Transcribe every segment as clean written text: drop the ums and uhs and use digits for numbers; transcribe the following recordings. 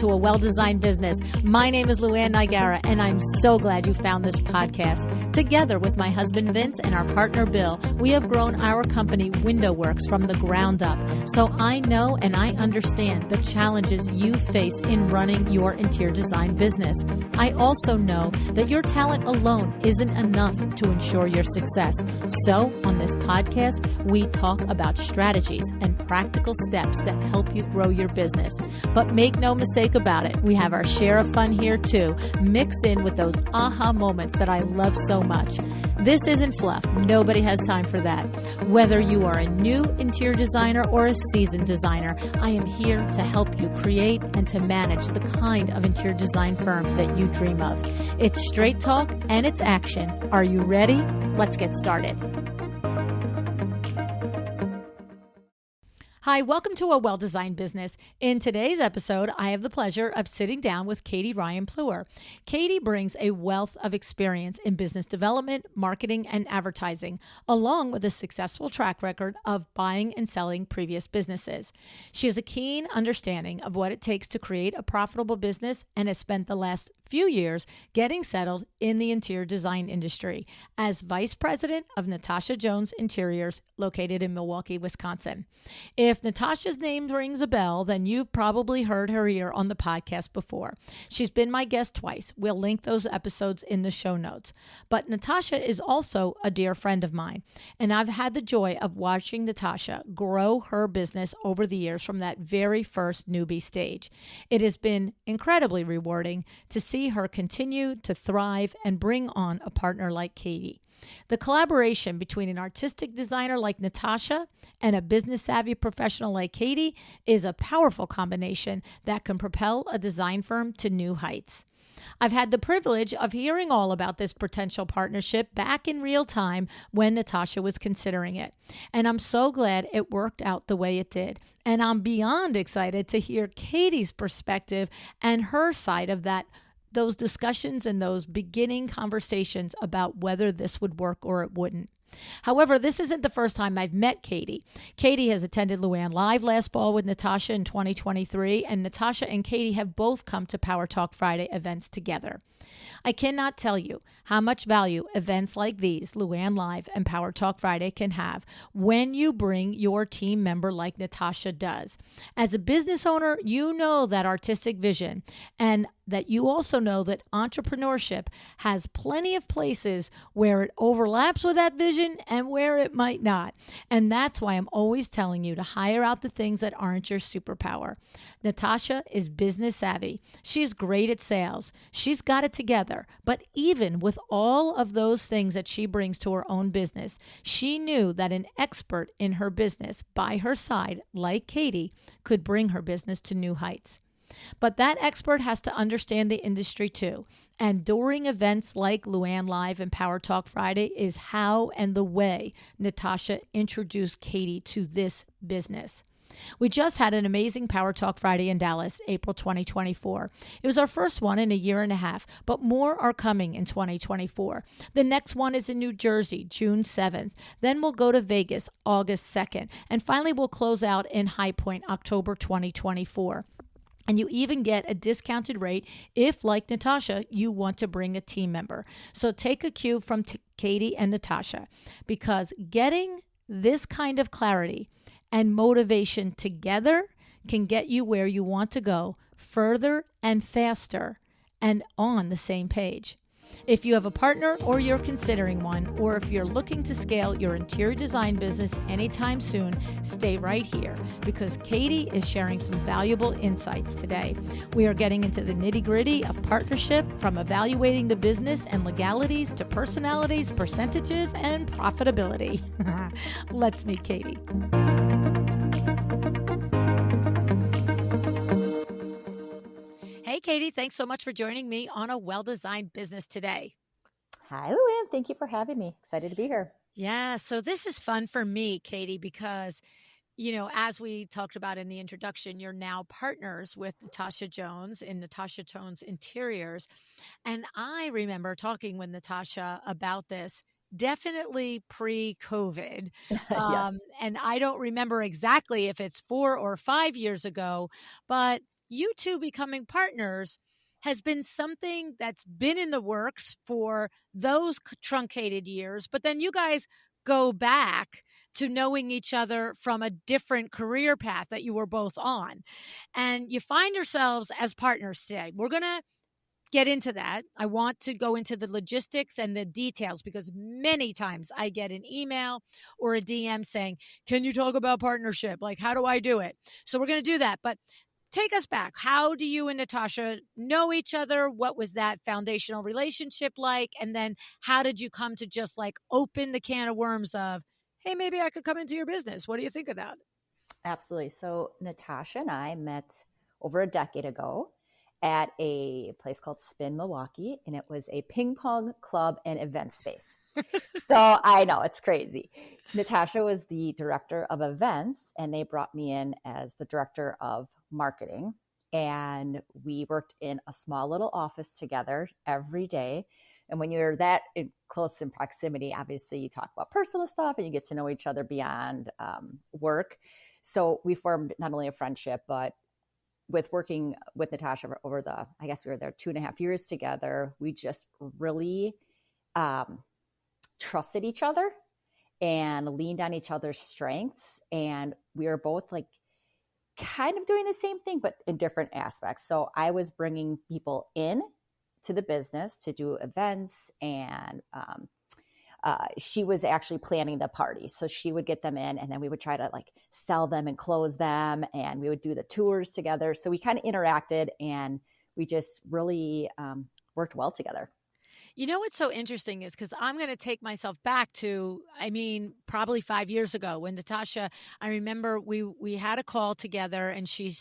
to A Well-Designed Business. My name is LuAnn, and I'm so glad you found this podcast. Together with my husband Vince and our partner Bill, we have grown our company WindowWorks from the ground up. So I know and I understand the challenges you face in running your interior design business. I also know that your talent alone isn't enough to ensure your success. So on this podcast, we talk about strategies and practical steps to help you grow your business. But make no mistake about it, we have our share of fun here too, mixed in with those aha moments that I love so much. This isn't fluff. Nobody has time for that. Whether you are a new interior designer or a seasoned designer, I am here to help you create and to manage the kind of interior design firm that you dream of. It's straight talk and it's action. Are you ready? Let's get started. Hi, welcome to A Well-Designed Business. In today's episode, I have the pleasure of sitting down with Katie Ryan Pluer. Katie brings a wealth of experience in business development, marketing, and advertising, along with a successful track record of buying and selling previous businesses. She has a keen understanding of what it takes to create a profitable business and has spent the last few years getting settled in the interior design industry as Vice President of Natasha Jones Interiors, located in Milwaukee, Wisconsin. If Natasha's name rings a bell, then you've probably heard her here on the podcast before. She's been my guest twice. We'll link those episodes in the show notes. But Natasha is also a dear friend of mine, and I've had the joy of watching Natasha grow her business over the years from that very first newbie stage. It has been incredibly rewarding to see her continue to thrive and bring on a partner like Katie. The collaboration between an artistic designer like Natasha and a business-savvy professional like Katie is a powerful combination that can propel a design firm to new heights. I've had the privilege of hearing all about this potential partnership back in real time when Natasha was considering it. And I'm so glad it worked out the way it did. And I'm beyond excited to hear Katie's perspective and her side of those discussions and those beginning conversations about whether this would work or it wouldn't. However, this isn't the first time I've met Katie. Katie has attended LuAnn Live last fall with Natasha in 2023, and Natasha and Katie have both come to Power Talk Friday events together. I cannot tell you how much value events like these, LuAnn Live and Power Talk Friday, can have when you bring your team member like Natasha does. As a business owner, you know that artistic vision, and that you also know that entrepreneurship has plenty of places where it overlaps with that vision and where it might not. And that's why I'm always telling you to hire out the things that aren't your superpower. Natasha is business savvy. She's great at sales. She's got it together. But even with all of those things that she brings to her own business, she knew that an expert in her business by her side, like Katie, could bring her business to new heights. But that expert has to understand the industry too. And during events like LuAnn Live and Power Talk Friday is how and the way Natasha introduced Katie to this business. We just had an amazing Power Talk Friday in Dallas, April 2024. It was our first one in a year and a half, but more are coming in 2024. The next one is in New Jersey, June 7th. Then we'll go to Vegas, August 2nd. And finally, we'll close out in High Point, October 2024. And you even get a discounted rate if, like Natasha, you want to bring a team member. So take a cue from Katie and Natasha, because getting this kind of clarity and motivation together can get you where you want to go further and faster and on the same page. If you have a partner or you're considering one, or if you're looking to scale your interior design business anytime soon, stay right here because Katie is sharing some valuable insights today. We are getting into the nitty-gritty of partnership, from evaluating the business and legalities to personalities, percentages, and profitability. Let's meet Katie. Hey, Katie, thanks so much for joining me on A Well-Designed Business today. Hi, LuAnn. Thank you for having me. Excited to be here. Yeah, so this is fun for me, Katie, because, as we talked about in the introduction, you're now partners with Natasha Jones in Natasha Jones Interiors. And I remember talking with Natasha about this definitely pre-COVID. Yes. And I don't remember exactly if it's 4 or 5 years ago, but you two becoming partners has been something that's been in the works for those truncated years, but then you guys go back to knowing each other from a different career path that you were both on. And you find yourselves as partners today. We're going to get into that. I want to go into the logistics and the details because many times I get an email or a DM saying, can you talk about partnership? Like, how do I do it? So we're going to do that. But take us back. How do you and Natasha know each other? What was that foundational relationship like? And then how did you come to just like open the can of worms of, hey, maybe I could come into your business? What do you think of that? Absolutely. So Natasha and I met over a decade ago at a place called Spin Milwaukee, and it was a ping pong club and event space. So I know it's crazy. Natasha was the director of events, and they brought me in as the director of marketing. And we worked in a small little office together every day. And when you're that close in proximity, obviously you talk about personal stuff and you get to know each other beyond work. So we formed not only a friendship, but with working with Natasha over I guess we were there 2.5 years together, we just really trusted each other and leaned on each other's strengths. And we were both like kind of doing the same thing, but in different aspects. So I was bringing people in to the business to do events, and she was actually planning the party. So she would get them in, and then we would try to like sell them and close them, and we would do the tours together. So we kind of interacted, and we just really worked well together. You know what's so interesting is because I'm going to take myself back to, probably 5 years ago when Natasha, I remember we had a call together, and she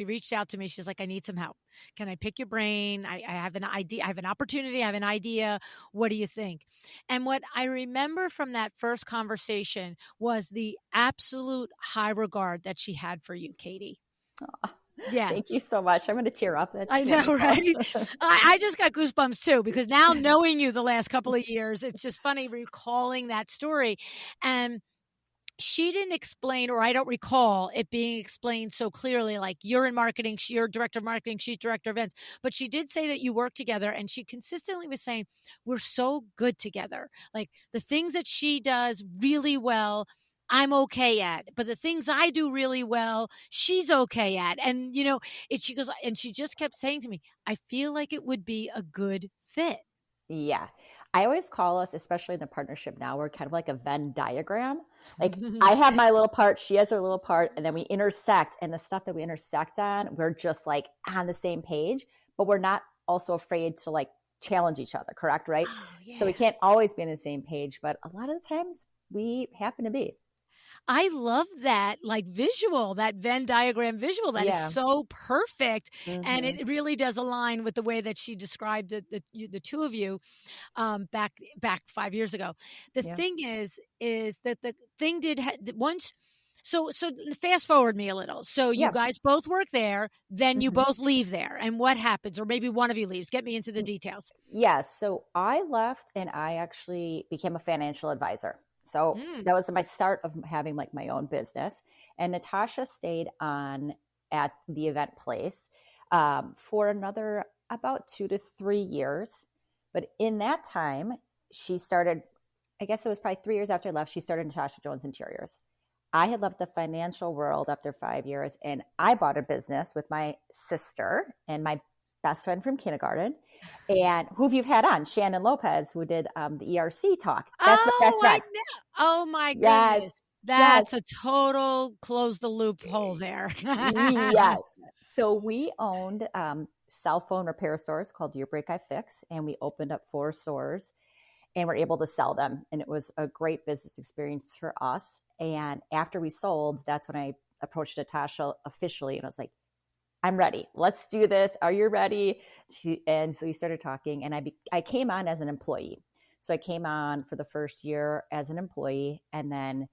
reached out to me. She's like, I need some help. Can I pick your brain? I have an idea. I have an opportunity. I have an idea. What do you think? And what I remember from that first conversation was the absolute high regard that she had for you, Katie. Aw. Yeah. Thank you so much. I'm going to tear up. That's I know, right? I just got goosebumps too, because now knowing you the last couple of years, it's just funny recalling that story. And she didn't explain, or I don't recall it being explained so clearly, like you're in marketing, you're director of marketing, she's director of events. But she did say that you work together, and she consistently was saying, we're so good together. Like the things that she does really well, I'm okay at, but the things I do really well, she's okay at. And, she goes, and she just kept saying to me, I feel like it would be a good fit. Yeah. I always call us, especially in the partnership now, we're kind of like a Venn diagram. Like I have my little part, she has her little part, and then we intersect. And the stuff that we intersect on, we're just like on the same page, but we're not also afraid to like challenge each other, correct? Right? Oh, yeah. So we can't always be on the same page, but a lot of the times we happen to be. I love that like visual, that Venn diagram visual. That is so perfect. Mm-hmm. And it really does align with the way that she described the two of you back 5 years ago. The thing is that the thing did once. So fast forward me a little. So you guys both work there, then you both leave there. And what happens? Or maybe one of you leaves. Get me into the details. Yes. So I left, and I actually became a financial advisor. So that was my start of having like my own business. And Natasha stayed on at the event place for another about 2 to 3 years. But in that time, she started, I guess it was probably 3 years after I left, she started Natasha Jones Interiors. I had left the financial world after 5 years, and I bought a business with my sister and my best friend from kindergarten, and who you've had on, Shannon Lopez, who did the ERC talk. That's my best friend. Oh my goodness. That's a total close the loophole there. Yes. So we owned cell phone repair stores called Your Break I Fix, and we opened up 4 stores and were able to sell them. And it was a great business experience for us. And after we sold, that's when I approached Natasha officially, and I was like, I'm ready. Let's do this. Are you ready? And so we started talking, and I came on as an employee. So I came on for the first year as an employee, and then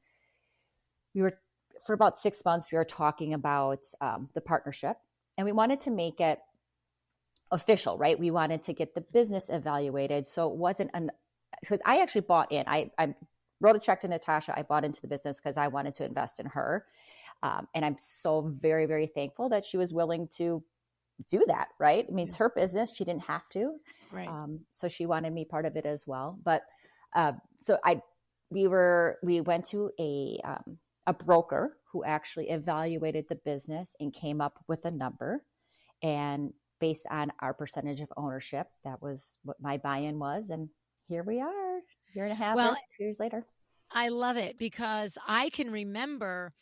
for about 6 months, we were talking about the partnership, and we wanted to make it official, right? We wanted to get the business evaluated. So it wasn't because I actually bought in. I wrote a check to Natasha. I bought into the business because I wanted to invest in her. And I'm so very, very thankful that she was willing to do that, right? I mean, it's her business. She didn't have to. Right. So she wanted me part of it as well. But so we went to a broker who actually evaluated the business and came up with a number. And based on our percentage of ownership, that was what my buy-in was. And here we are, a year and a half, Well, 2 years later. I love it because I can remember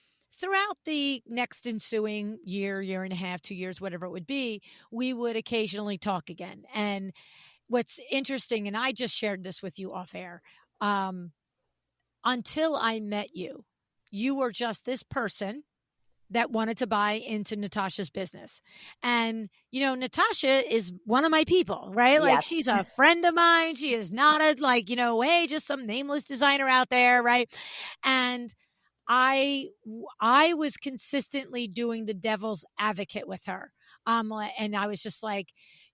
throughout the next ensuing year, year and a half, 2 years, whatever it would be, we would occasionally talk again. And what's interesting, and I just shared this with you off air, until I met you, you were just this person that wanted to buy into Natasha's business. And, Natasha is one of my people, right? Like Yes. she's a friend of mine. She is not hey, just some nameless designer out there, right? And I was consistently doing the devil's advocate with her. And I was just like,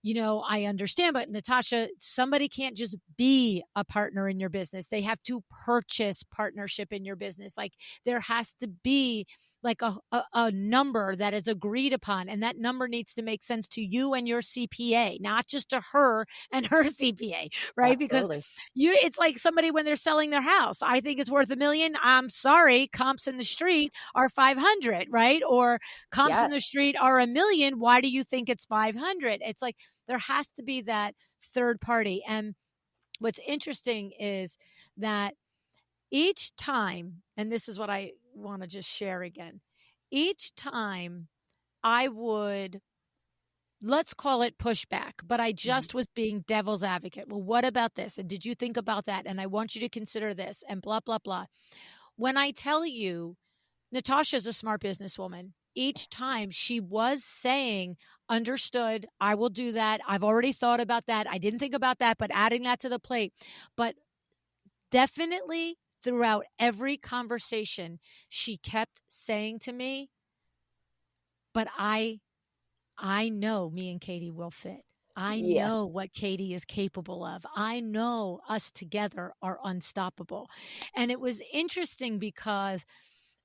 I understand, but Natasha, somebody can't just be a partner in your business. They have to purchase partnership in your business. Like there has to be like a number that is agreed upon. And that number needs to make sense to you and your CPA, not just to her and her CPA, right? Absolutely. Because it's like somebody when they're selling their house. I think it's worth $1 million. I'm sorry. Comps in the street are 500, right? Or comps in the street are $1 million. Why do you think it's 500? It's like, there has to be that third party. And what's interesting is that each time, and this is what I want to just share again, each time I would, let's call it pushback, but I just was being devil's advocate. Well, what about this? And did you think about that? And I want you to consider this and blah, blah, blah. When I tell you, Natasha's a smart businesswoman, each time she was saying, understood, I will do that. I've already thought about that. I didn't think about that, but adding that to the plate. But definitely throughout every conversation, she kept saying to me, but I know me and Katie will fit. I know what Katie is capable of. I know us together are unstoppable. And it was interesting because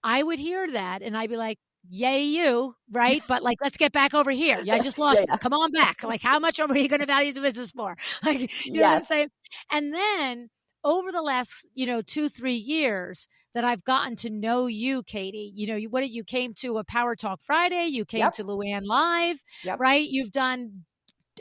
I would hear that and I'd be like, yay, you, right? But like, let's get back over here. Yeah, I just lost you. Come on back. Like, how much are you going to value the business for? Like, you know what I'm saying? And then over the last, 2-3 years that I've gotten to know you, Katie, you came to a Power Talk Friday, you came to LuAnn Live, right? You've done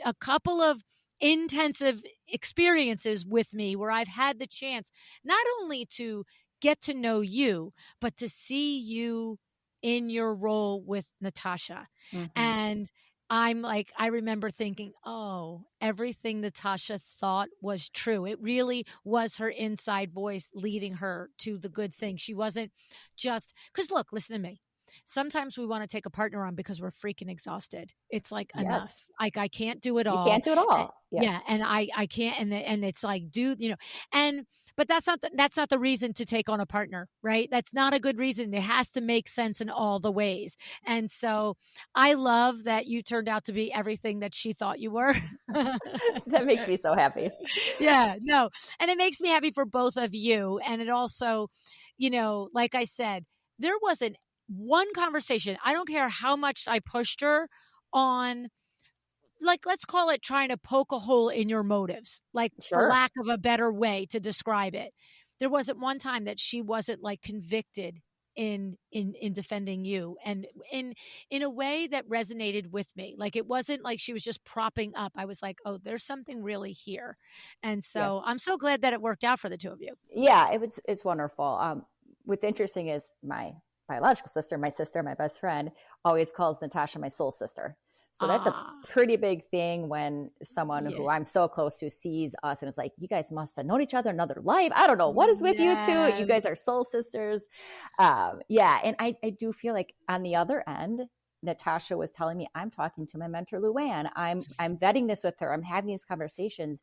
a couple of intensive experiences with me where I've had the chance not only to get to know you, but to see you in your role with Natasha. And I'm like, I remember thinking, oh, everything Natasha thought was true. It really was her inside voice leading her to the good thing. She wasn't just, because look, listen to me. Sometimes we want to take a partner on because we're freaking exhausted. It's like enough. Like I can't do it all. You can't do it all. Yeah. And I can't. And it's like, dude, but that's not the reason to take on a partner, right? That's not a good reason. It has to make sense in all the ways. And so I love that you turned out to be everything that she thought you were. That makes me so happy. Yeah, no. And it makes me happy for both of you. And it also, like I said, there wasn't one conversation. I don't care how much I pushed her on, like, let's call it trying to poke a hole in your motives, like for lack of a better way to describe it. There wasn't one time that she wasn't like convicted in defending you and in a way that resonated with me. Like it wasn't like she was just propping up. I was like, oh, there's something really here. And so I'm so glad that it worked out for the two of you. Yeah, it's wonderful. What's interesting is my biological sister, my best friend, always calls Natasha my soul sister. So that's a pretty big thing when someone who I'm so close to sees us and it's like, you guys must have known each other in another life. I don't know what is with you two. You guys are soul sisters. And I do feel like on the other end, Natasha was telling me, I'm talking to my mentor, LuAnn. I'm vetting this with her. I'm having these conversations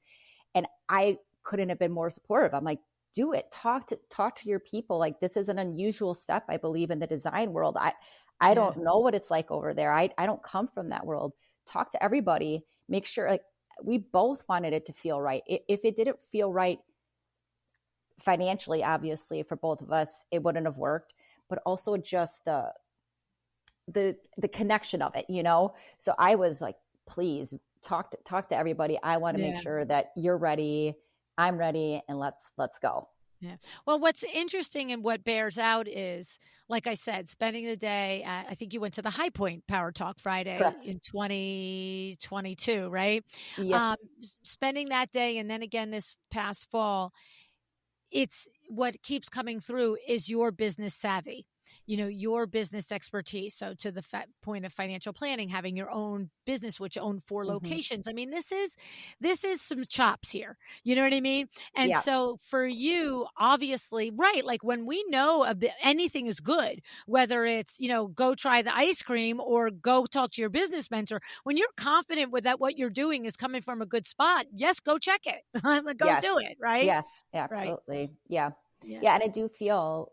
and I couldn't have been more supportive. I'm like, do it. Talk to your people. Like this is an unusual step, I believe, in the design world. I don't know what it's like over there. I don't come from that world. Talk to everybody. Make sure, like, we both wanted it to feel right. If it didn't feel right financially, obviously, for both of us, it wouldn't have worked. But also just the connection of it, So I was like please talk to everybody. I want to make sure that you're ready, I'm ready, and let's go. Yeah. Well, what's interesting and what bears out is, like I said, spending the day I think you went to the High Point Power Talk Friday Correct. in 2022, right? Yes. Spending that day and then again this past fall, it's what keeps coming through is your business savvy, your business expertise. So to the point of financial planning, having your own business, which own 4 locations. I mean, this is some chops here. You know what I mean? And Yeah. so for you, obviously, right. Like when we know a bit, anything is good, whether it's, go try the ice cream or go talk to your business mentor, when you're confident with that, what you're doing is coming from a good spot. Yes. Go check it. Go Yes. do it. Right. Yes, absolutely. Right. Yeah. Yeah. Yeah. And I do feel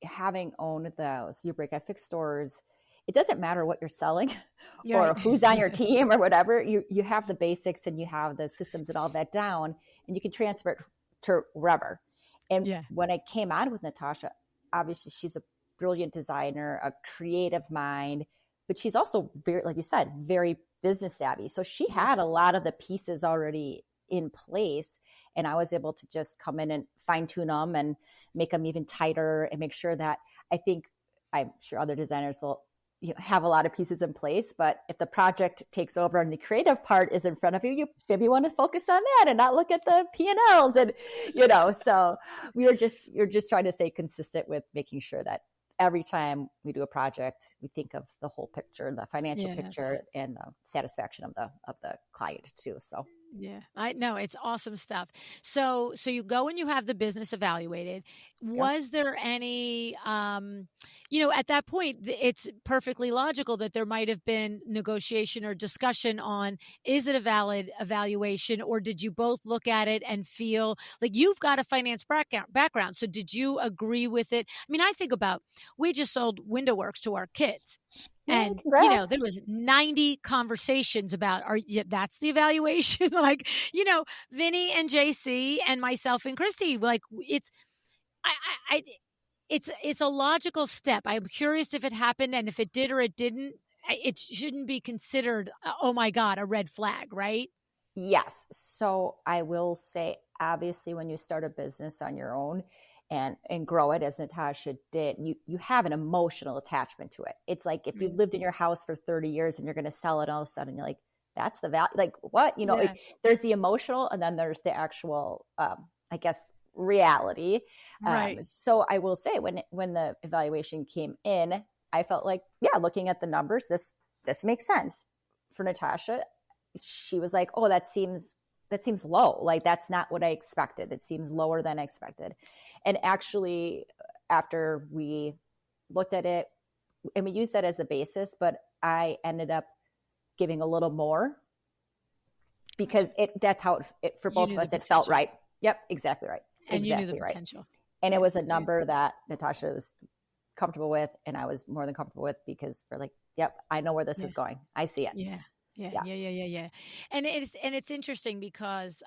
having owned those You Break I Fix stores, it doesn't matter what you're selling or who's on your team or whatever. You have the basics and you have the systems and all that down, and you can transfer it to wherever. And when I came on with Natasha, obviously she's a brilliant designer, a creative mind, but she's also very, like you said, very business savvy. So she had a lot of the pieces already in place, and I was able to just come in and fine tune them and make them even tighter and make sure that I'm sure other designers will have a lot of pieces in place, but if the project takes over and the creative part is in front of you, you maybe want to focus on that and not look at the P&Ls. And so you're just trying to stay consistent with making sure that every time we do a project, we think of the whole picture, the financial picture, and the satisfaction of the client too. So yeah, I know it's awesome stuff. So you go and you have the business evaluated. Was there any, at that point, it's perfectly logical that there might have been negotiation or discussion on, is it a valid evaluation, or did you both look at it and feel like you've got a finance background? So did you agree with it? I mean, I think about, we just sold Window Works to our kids. And, there was 90 conversations about, that's the evaluation. Like, Vinny and JC and myself and Christy, like it's a logical step. I'm curious if it happened, and if it did or it didn't, it shouldn't be considered, oh my God, a red flag, right? Yes. So I will say, obviously, when you start a business on your own, and grow it as Natasha did, you have an emotional attachment to it. It's like if you've lived in your house for 30 years and you're going to sell it, all of a sudden you're like, that's the value. Like what? There's the emotional, and then there's the actual, I guess, reality. Right. So I will say, when the evaluation came in, I felt like, looking at the numbers, this makes sense. For Natasha, she was like, oh, that seems low. Like, that's not what I expected. It seems lower than I expected. And actually, after we looked at it, and we used that as the basis, but I ended up giving a little more because that's how it for both of us, it felt right. Yep, exactly right. And exactly you knew the right. potential. And it was a number that Natasha was comfortable with, and I was more than comfortable with, because we're like, yep, I know where this is going. I see it. Yeah. And it's interesting because,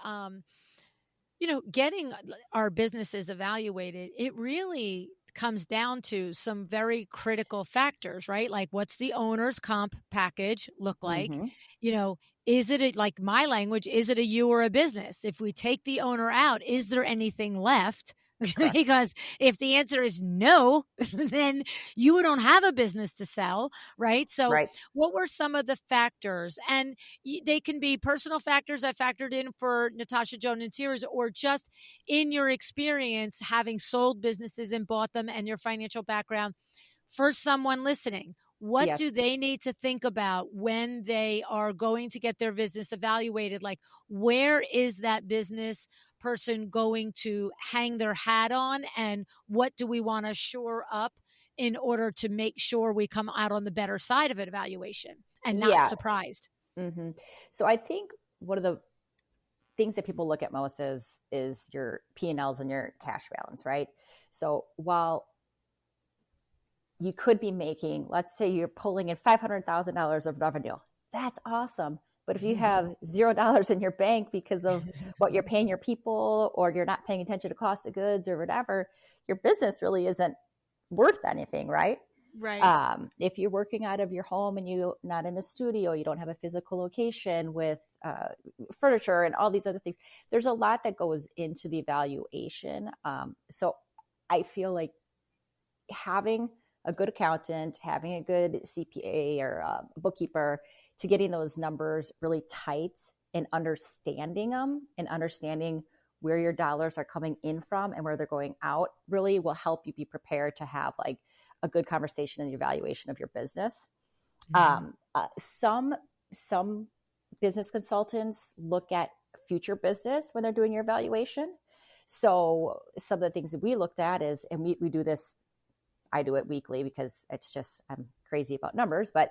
getting our businesses evaluated, it really comes down to some very critical factors, right? Like, what's the owner's comp package look like? Is it like my language, is it a you or a business? If we take the owner out, is there anything left? Because if the answer is no, then you don't have a business to sell, right? So what were some of the factors? And they can be personal factors that factored in for Natasha Joan Interiors, or just in your experience having sold businesses and bought them, and your financial background. For someone listening, what do they need to think about when they are going to get their business evaluated? Like, where is that business person going to hang their hat on, and what do we want to shore up in order to make sure we come out on the better side of an evaluation and not surprised? Mm-hmm. So I think one of the things that people look at most is your P&Ls and your cash balance, right? So while you could be making, let's say you're pulling in $500,000 of revenue, that's awesome. But if you have $0 in your bank because of what you're paying your people, or you're not paying attention to cost of goods or whatever, your business really isn't worth anything, right? Right. If you're working out of your home and you're not in a studio, you don't have a physical location with furniture and all these other things, there's a lot that goes into the evaluation. So I feel like having a good accountant, having a good CPA or bookkeeper to getting those numbers really tight and understanding them and understanding where your dollars are coming in from and where they're going out really will help you be prepared to have like a good conversation in the evaluation of your business. Mm-hmm. Some business consultants look at future business when they're doing your evaluation. So some of the things that we looked at is, and we do this, I do it weekly because it's just, I'm crazy about numbers, but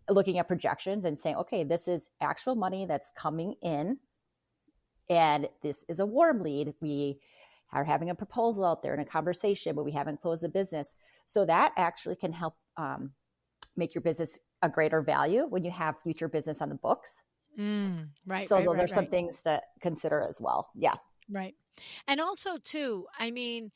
looking at projections and saying, okay, this is actual money that's coming in and this is a warm lead. We are having a proposal out there and a conversation, but we haven't closed the business. So that actually can help make your business a greater value when you have future business on the books. Right. So Right. there's some things to consider as well. Yeah. Right. And also too, I mean,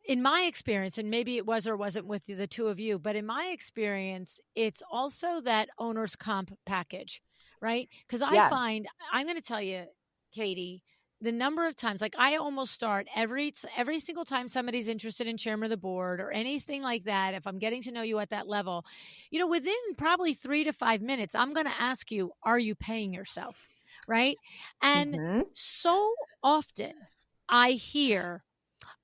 in my experience, and maybe it was or wasn't with the two of you, but in my experience, it's also that owner's comp package, right? Because I Yeah. find, I'm going to tell you, Katie, the number of times, like I almost start every single time somebody's interested in chairman of the board or anything like that, if I'm getting to know you at that level, within probably 3 to 5 minutes, I'm going to ask you, are you paying yourself? Right. And Mm-hmm. so often I hear,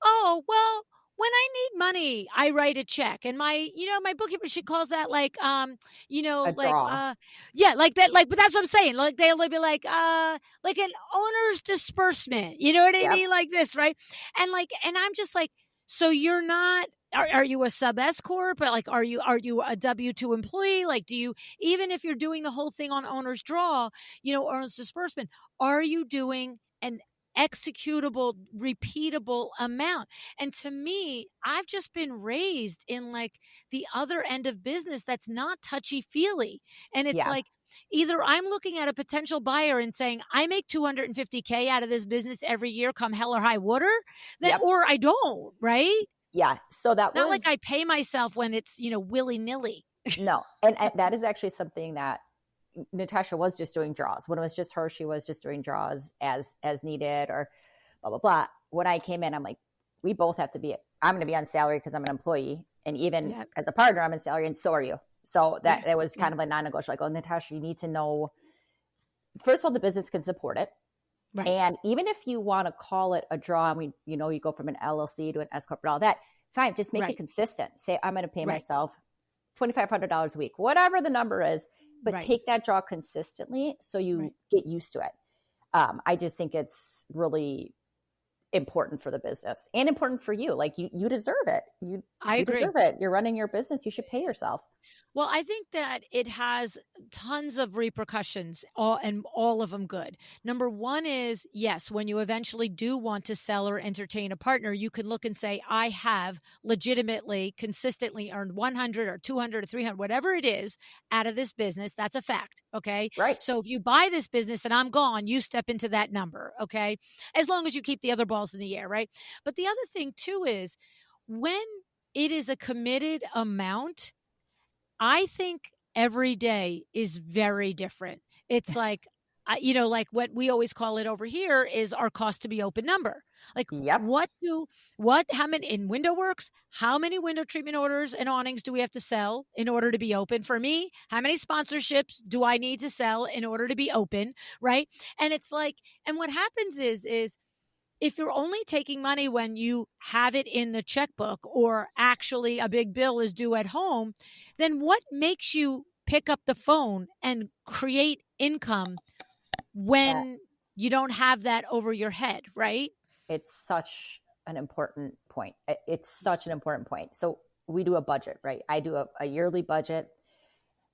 oh, well, when I need money, I write a check. And my bookkeeper, she calls that A draw. yeah, like that, but that's what I'm saying. Like they'll be like an owner's disbursement. You know what I Yep. mean? Like this, right? And I'm just like, so you're not, are you a sub S corp? But like, are you a W-2 employee? Like, do you, even if you're doing the whole thing on owner's draw, owner's disbursement, are you doing an executable, repeatable amount? And to me, I've just been raised in like the other end of business that's not touchy feely. And it's Yeah. like, either I'm looking at a potential buyer and saying, I make 250K out of this business every year, come hell or high water, Yep. or I don't, right? Yeah. So that Not like was, I pay myself when it's, willy nilly. no. And that is actually something that Natasha was just doing draws. When it was just her, she was just doing draws as needed or blah, blah, blah. When I came in, I'm like, we both have to be, I'm going to be on salary because I'm an employee. And even as a partner, I'm in salary and so are you. So that was kind of a non-negotiable. Like, oh, Natasha, you need to know, first of all, the business can support it. Right. And even if you want to call it a draw, I mean, you go from an LLC to an S corp and all that, fine, just make it consistent. Say, I'm going to pay myself $2,500 a week, whatever the number is, but take that draw consistently so you get used to it. I just think it's really important for the business and important for you. Like you deserve it. You deserve it. You're running your business. You should pay yourself. Well, I think that it has tons of repercussions, all of them good. Number one is, yes, when you eventually do want to sell or entertain a partner, you can look and say, I have legitimately, consistently earned 100 or 200 or 300, whatever it is, out of this business. That's a fact. Okay. Right. So if you buy this business and I'm gone, you step into that number. Okay. As long as you keep the other balls in the air. Right. But the other thing too is when it is a committed amount, I think every day is very different. It's like, like what we always call it over here is our cost to be open number. Like how many in WindowWorks, how many window treatment orders and awnings do we have to sell in order to be open? For me, how many sponsorships do I need to sell in order to be open? Right. And it's like, and what happens is if you're only taking money when you have it in the checkbook or actually a big bill is due at home, then what makes you pick up the phone and create income when you don't have that over your head, right? It's such an important point. It's such an important point. So we do a budget, right? I do a yearly budget.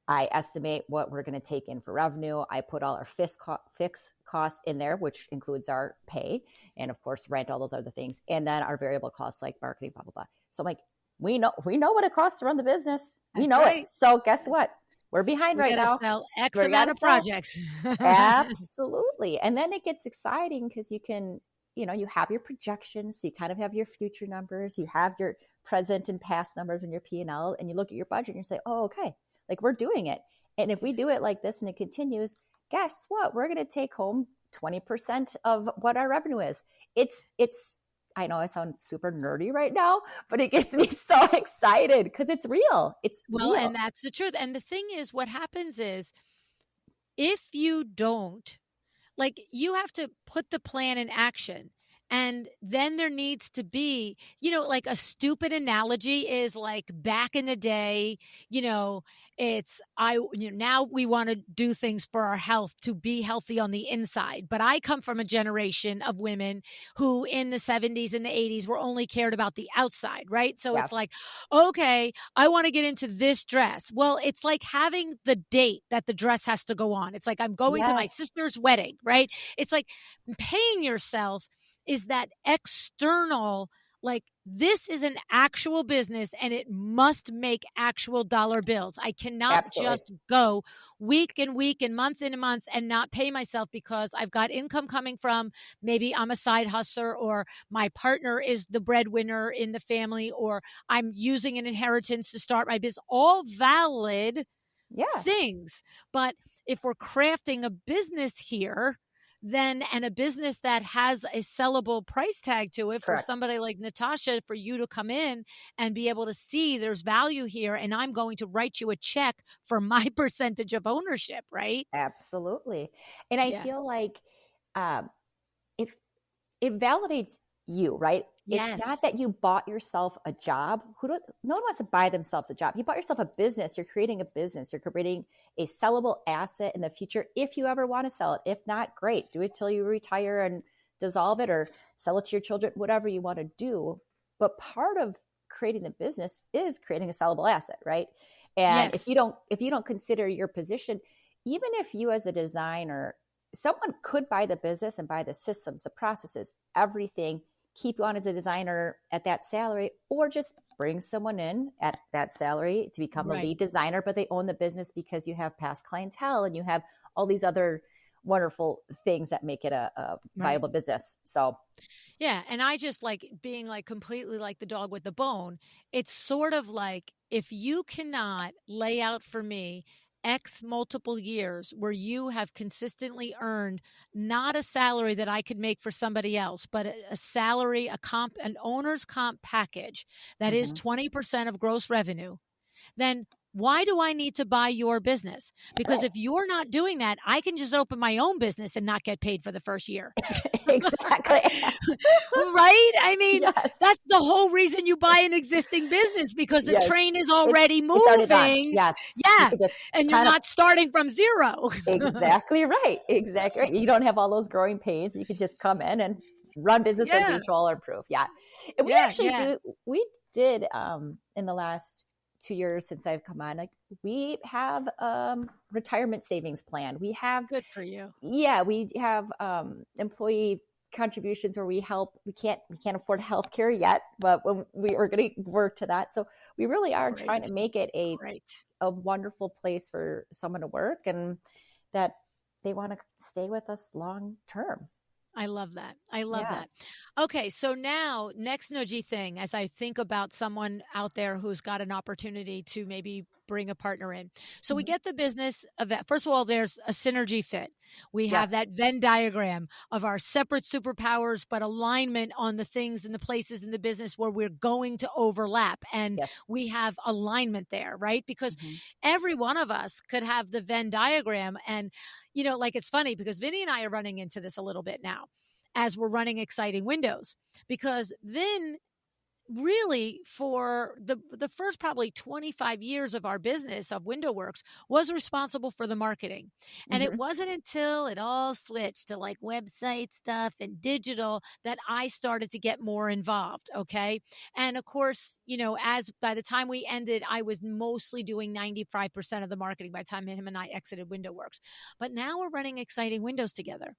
I estimate what we're going to take in for revenue. I put all our fixed costs in there, which includes our pay and of course rent, all those other things. And then our variable costs like marketing, blah, blah, blah. So I'm like, we know what it costs to run the business. We know it. So guess what? We're behind right now. Sell X amount of projects. Absolutely. And then it gets exciting because you can you have your projections. So you kind of have your future numbers. You have your present and past numbers when your P&L, and you look at your budget and you say, oh, okay, like we're doing it. And if we do it like this and it continues, guess what? We're going to take home 20% of what our revenue is. It's, I know I sound super nerdy right now, but it gets me so excited because it's real. It's Well, real. and that's the truth. And the thing is, what happens is if you don't, like, you have to put the plan in action. And then there needs to be, like a stupid analogy is like back in the day, now we want to do things for our health to be healthy on the inside. But I come from a generation of women who in the 70s and the 80s were only cared about the outside, right? So Yeah. it's like, okay, I want to get into this dress. Well, it's like having the date that the dress has to go on. It's like I'm going to my Yes. sister's wedding, right? It's like paying yourself is that external, like this is an actual business and it must make actual dollar bills. I cannot Absolutely. just go week and week and month in a month and not pay myself because I've got income coming from, maybe I'm a side hustler, or my partner is the breadwinner in the family, or I'm using an inheritance to start my business. All valid Yeah. things. But if we're crafting a business here, then, and a business that has a sellable price tag to it for Correct. somebody like Natasha, for you to come in and be able to see there's value here, and I'm going to write you a check for my percentage of ownership, right? Absolutely. And I Yeah. feel like um, if it validates you, right? It's not Yes. that you bought yourself a job. No one wants to buy themselves a job. You bought yourself a business. You're creating a business. You're creating a sellable asset in the future if you ever want to sell it. If not, great. Do it till you retire and dissolve it, or sell it to your children, whatever you want to do. But part of creating the business is creating a sellable asset, right? And Yes. if you don't consider your position, even if you as a designer, someone could buy the business and buy the systems, the processes, everything, keep you on as a designer at that salary, or just bring someone in at that salary to become the Right. lead designer, but they own the business because you have past clientele and you have all these other wonderful things that make it a viable business. So yeah. And I just like being like completely like the dog with the bone. It's sort of like if you cannot lay out for me X multiple years where you have consistently earned not a salary that I could make for somebody else, but a salary, an owner's comp package that is 20% of gross revenue, then why do I need to buy your business? Because if you're not doing that, I can just open my own business and not get paid for the first year. exactly. Right? I mean, Yes. that's the whole reason you buy an existing business, because the Yes. train is already It's already done. moving. Yes. You Yeah. could just And you're kind of not starting from zero. exactly right. Exactly right. You don't have all those growing pains. You could just come in and run business as Yeah. usual or improve. Yeah. And we Yeah. actually Yeah. we did in the last 2 years since I've come on, like we have retirement savings plan. We have Good for you. yeah, we have employee contributions where we can't afford healthcare yet, but when we are going to work to that. So we really are trying Great. to make it Great. a wonderful place for someone to work, and that they want to stay with us long term. I love that. I love Yeah. that. Okay, so now next nudgy thing, as I think about someone out there who's got an opportunity to maybe bring a partner in. So we Mhm. get the business of that. First of all, there's a synergy fit. We have Yes. that Venn diagram of our separate superpowers, but alignment on the things and the places in the business where we're going to overlap. And Yes. we have alignment there, right? Because Mhm. every one of us could have the Venn diagram. And, like it's funny because Vinny and I are running into this a little bit now as we're running exciting windows, because Vin really for the first probably 25 years of our business of Window Works was responsible for the marketing. And it Mhm. wasn't until it all switched to like website stuff and digital that I started to get more involved. Okay. And of course, as by the time we ended, I was mostly doing 95% of the marketing by the time him and I exited Window Works. But now we're running exciting windows together,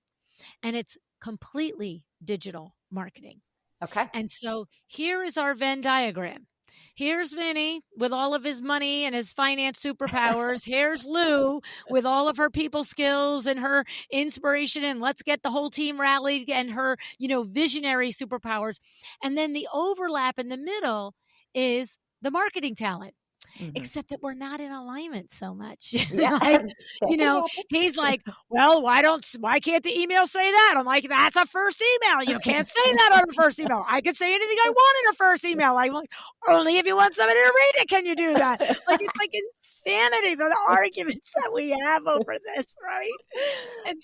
and it's completely digital marketing. Okay. And so here is our Venn diagram. Here's Vinny with all of his money and his finance superpowers. Here's Lou with all of her people skills and her inspiration, and let's get the whole team rallied, and her, visionary superpowers. And then the overlap in the middle is the marketing talent. Mm-hmm. Except that we're not in alignment so much. Yeah. Like, he's like, well, why can't the email say that? I'm like, that's a first email. You can't say that on a first email. I could say anything I want in a first email. I'm like, only if you want somebody to read it can you do that. Like, it's like insanity, the arguments that we have over this, right? And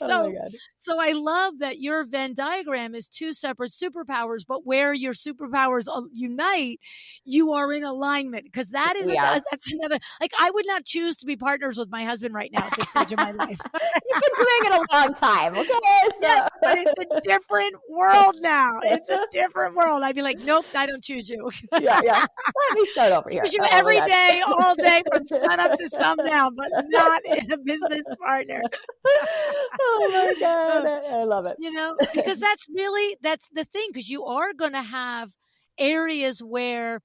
so I love that your Venn diagram is two separate superpowers, but where your superpowers unite, you are in alignment, because that is that's another, like, I would not choose to be partners with my husband right now at this stage of my life. You've been doing it a long time. Okay. So. Yes, but it's a different world now. It's a different world. I'd be like, nope, I don't choose you. Yeah. Let me start over here. Choose you every day, all day, from sun up to sundown, but not in a business partner. Oh my God. I love it. Because that's the thing, because you are going to have areas where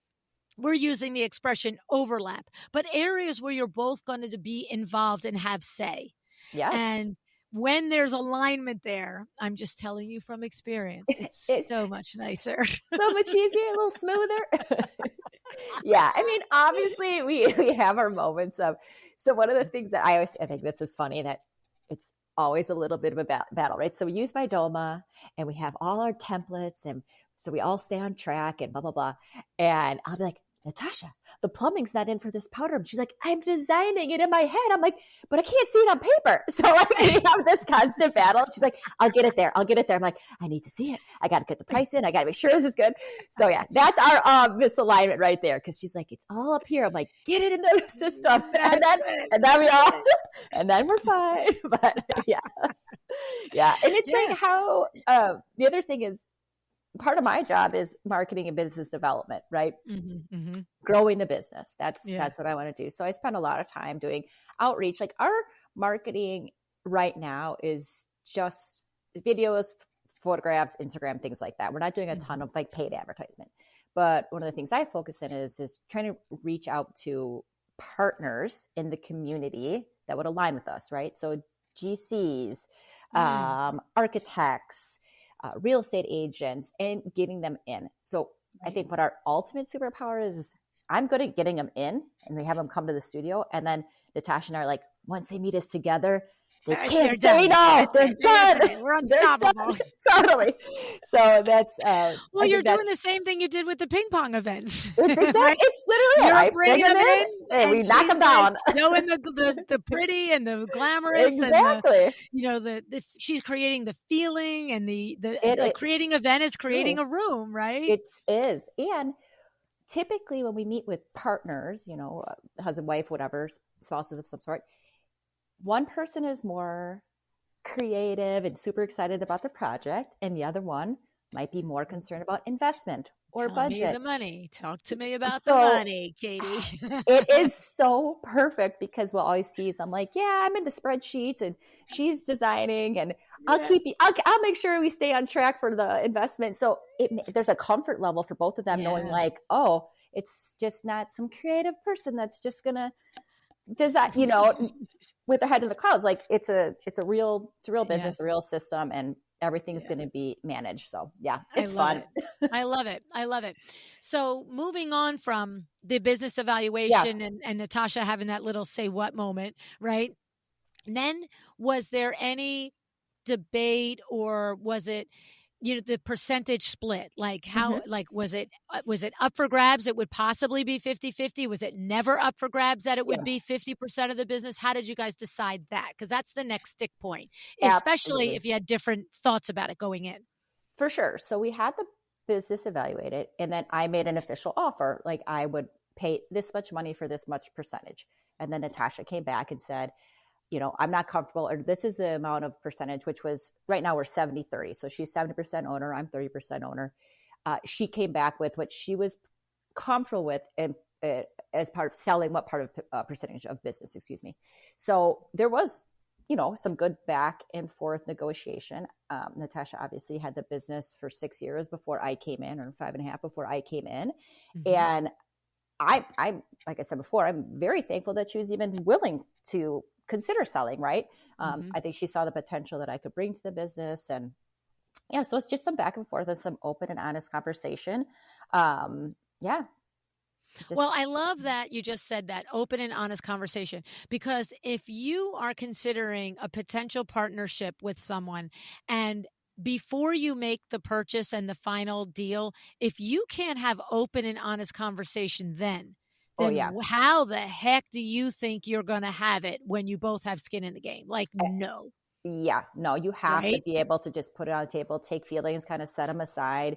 we're using the expression overlap, but areas where you're both going to be involved and have say. Yes. And when there's alignment there, I'm just telling you from experience, it's so much nicer. So much easier, a little smoother. Yeah. I mean, obviously we have our moments of, so one of the things that I think this is funny, that it's always a little bit of a battle, right? So we use Bydoma and we have all our templates, and so we all stay on track and blah, blah, blah. And I'll be like, Natasha, the plumbing's not in for this powder. And she's like, I'm designing it in my head. I'm like, but I can't see it on paper. So we have this constant battle. She's like, I'll get it there. I'm like, I need to see it. I got to get the price in. I got to make sure this is good. So yeah, that's our misalignment right there. Cause she's like, it's all up here. I'm like, get it in the system. And then we're fine. But yeah. And it's like how, the other thing is, part of my job is marketing and business development, right? Mm-hmm, mm-hmm. Growing the business. That's what I want to do. So I spend a lot of time doing outreach. Like, our marketing right now is just videos, photographs, Instagram, things like that. We're not doing a ton of like paid advertisement. But one of the things I focus in is trying to reach out to partners in the community that would align with us, right? So GCs, architects, real estate agents, and getting them in. So I think what our ultimate superpower is I'm good at getting them in, and we have them come to the studio. And then Natasha and I are like, once they meet us together, they can't say no. They're done. We're unstoppable. Totally. So that's well, you're doing the same thing you did with the ping pong events. It's exactly. Right? It's literally you're bringing them in, and we knock them down. Showing the pretty and the glamorous, exactly. And the she's creating the feeling, and the creating event is creating a room, right? It is. And typically when we meet with partners, husband, wife, whatever, spouses of some sort, one person is more creative and super excited about the project, and the other one might be more concerned about investment or budget. Tell me the money. Talk to me about the money, Katie. It is so perfect, because we'll always tease. I'm like, yeah, I'm in the spreadsheets, and she's designing, and I'll make sure we stay on track for the investment. So there's a comfort level for both of them, knowing like, oh, it's just not some creative person that's just gonna design, with their head in the clouds. Like, it's a real business, a real system, and everything's going to be managed. So yeah, it's fun. I love it. So moving on from the business evaluation and Natasha having that little say what moment, right? And then was there any debate, or was it, the percentage split? Like how, like, was it up for grabs? It would possibly be 50-50. Was it never up for grabs that it would be 50% of the business? How did you guys decide that? Because that's the next stick point, especially if you had different thoughts about it going in. For sure. So we had the business evaluated, and then I made an official offer. Like, I would pay this much money for this much percentage. And then Natasha came back and said, I'm not comfortable, or this is the amount of percentage, which was, right now we're 70-30. So she's 70% owner, I'm 30% owner. She came back with what she was comfortable with, and as part of selling what part of percentage of business, So there was, some good back and forth negotiation. Natasha obviously had the business for 6 years before I came in, or 5.5 before I came in. And I, like I said before, I'm very thankful that she was even willing to consider selling, right? Mm-hmm. I think she saw the potential that I could bring to the business. And yeah, so it's just some back and forth and some open and honest conversation. Yeah, Well, just, I love that you just said that open and honest conversation, because if you are considering a potential partnership with someone and before you make the purchase and the final deal, if you can't have open and honest conversation oh, then yeah. how the heck do you think you're going to have it when you both have skin in the game? Like, no, Yeah, no, you have to right? be able to just put it on the table, take feelings, kind of set them aside,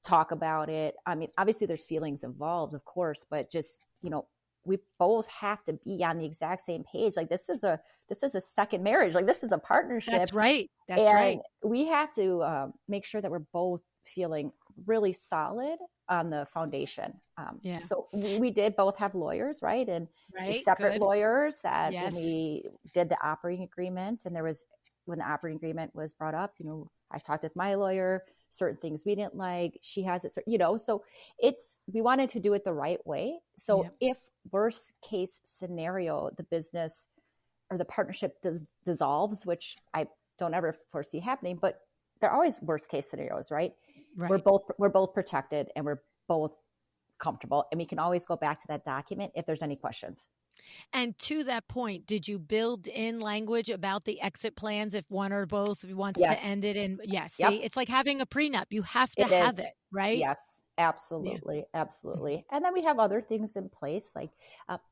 talk about it. I mean, obviously there's feelings involved, of course, but just, we both have to be on the exact same page. Like this is a second marriage. Like this is a partnership, That's right. That's and right. we have to make sure that we're both feeling really solid on the foundation. Yeah. So we did both have lawyers, right? And Right. separate Good. lawyers that when Yes. we did the operating agreement, and when the operating agreement was brought up, I talked with my lawyer, certain things we didn't like, she has it, so we wanted to do it the right way. So Yep. if worst case scenario, the business or the partnership dissolves, which I don't ever foresee happening, but there are always worst case scenarios, right? Right. We're both protected and we're both comfortable, and we can always go back to that document if there's any questions. And to that point, did you build in language about the exit plans if one or both wants to Yes. end it? And yeah, see, Yep. it's like having a prenup. You have to It have is. it, right? Yes, Yeah. absolutely. Mhm. Absolutely. And then we have other things in place like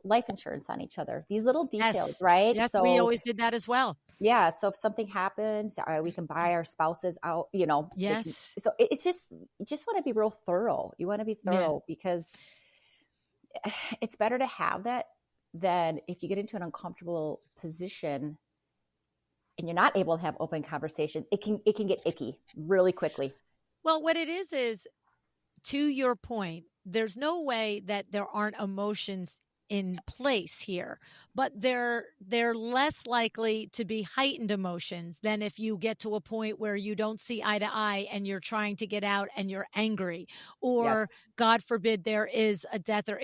life insurance on each other, these little details, Yes. right? Yes, we So, always did that as well. yeah. So if something happens, we can buy our spouses out, they can. Yes. So it's just, you just want to be real thorough. You want to be Yeah. thorough because it's better to have that than if you get into an uncomfortable position and you're not able to have open conversation. It can get icky really quickly. Well, what it is to your point, there's no way that there aren't emotions in place here, but they're less likely to be heightened emotions than if you get to a point where you don't see eye to eye and you're trying to get out and you're angry, or Yes. God forbid there is a death or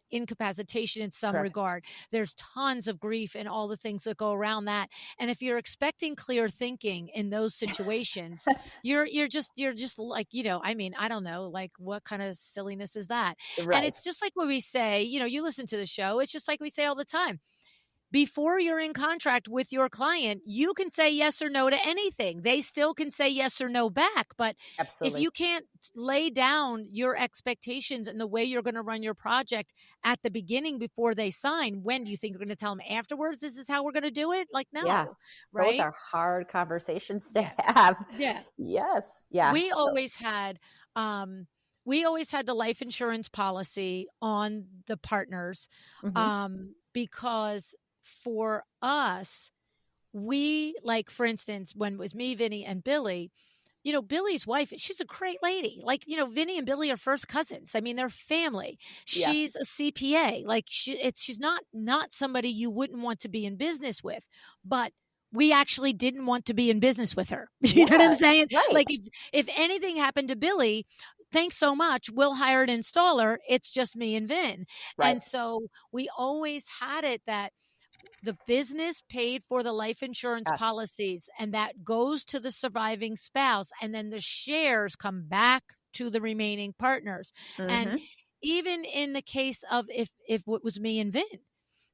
incapacitation in some Correct. regard. There's tons of grief and all the things that go around that. And if you're expecting clear thinking in those situations, you're just like, I mean, I don't know, like what kind of silliness is that? And Right. it's just like when we say, you listen to the show, it's just like we say all the time. Before you're in contract with your client, you can say yes or no to anything. They still can say yes or no back. But if Absolutely. you can't lay down your expectations and the way you're going to run your project at the beginning before they sign, when do you think you're going to tell them afterwards, this is how we're going to do it? Like, Yeah. no, Those right? are hard conversations to Yeah. have. Yeah. Yes. Yeah. We So, always had we always had the life insurance policy on the partners, mhm. because for us, we, like, for instance, when it was me, Vinny, and Billy, Billy's wife, she's a great lady. Like, Vinny and Billy are first cousins. I mean, they're family. Yeah. She's a CPA. Like, she's not somebody you wouldn't want to be in business with, but we actually didn't want to be in business with her. You know what I'm Yes. saying? Right. Like, if anything happened to Billy, thanks so much. We'll hire an installer. It's just me and Vin. Right. And so we always had it that the business paid for the life insurance Yes. policies, and that goes to the surviving spouse, and then the shares come back to the remaining partners. And Mhm. even in the case of if it was me and Vin,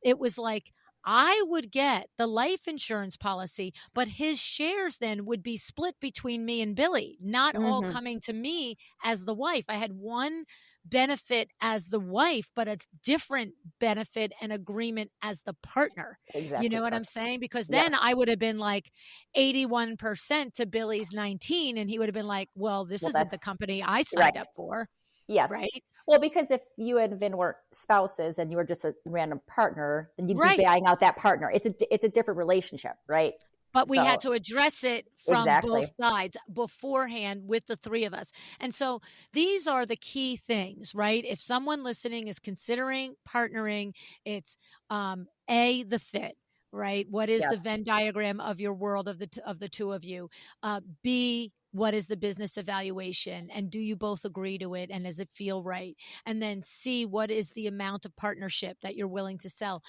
it was like I would get the life insurance policy, but his shares then would be split between me and Billy, not all Mhm. coming to me as the wife. I had one benefit as the wife, but a different benefit and agreement as the partner. You Exactly know what I'm correct. saying? Because then Yes. I would have been like 81% to Billy's 19, and he would have been like, well, this Well, isn't the that's company I right. signed up for, Yes. right? Well, because if you and Vin were spouses and you were just a random partner, then you'd be Right. buying out that partner. It's a different relationship, right? But we had So, to address it from exactly. both sides beforehand with the three of us. And so these are the key things, right? If someone listening is considering partnering, it's the fit, right? What is the Venn Yes. diagram of your world of the two of you? B, what is the business evaluation? And do you both agree to it? And does it feel right? And then C, what is the amount of partnership that you're willing to sell?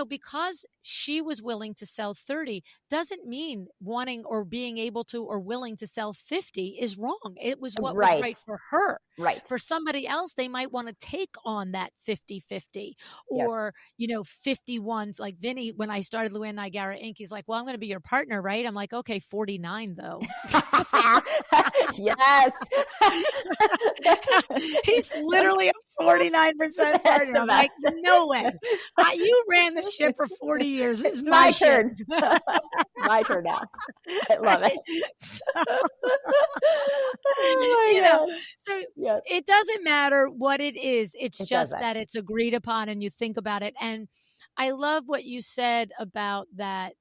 Because she was willing to sell 30 doesn't mean wanting or being able to or willing to sell 50 is wrong. It was what was Right. right for her. Right. For somebody else, they might want to take on that 50-50 Yes. or, 51. Like Vinny, when I started LuAnn Niagara Inc., he's like, well, I'm going to be your partner, right? I'm like, okay, 49 though. Yes. He's literally a 49% partner. I'm like, no way. You ran the ship for 40 years. This is my turn. ship. My turn now. I love it. So it doesn't matter what it is. It's just that it's agreed upon and you think about it. And I love what you said about that.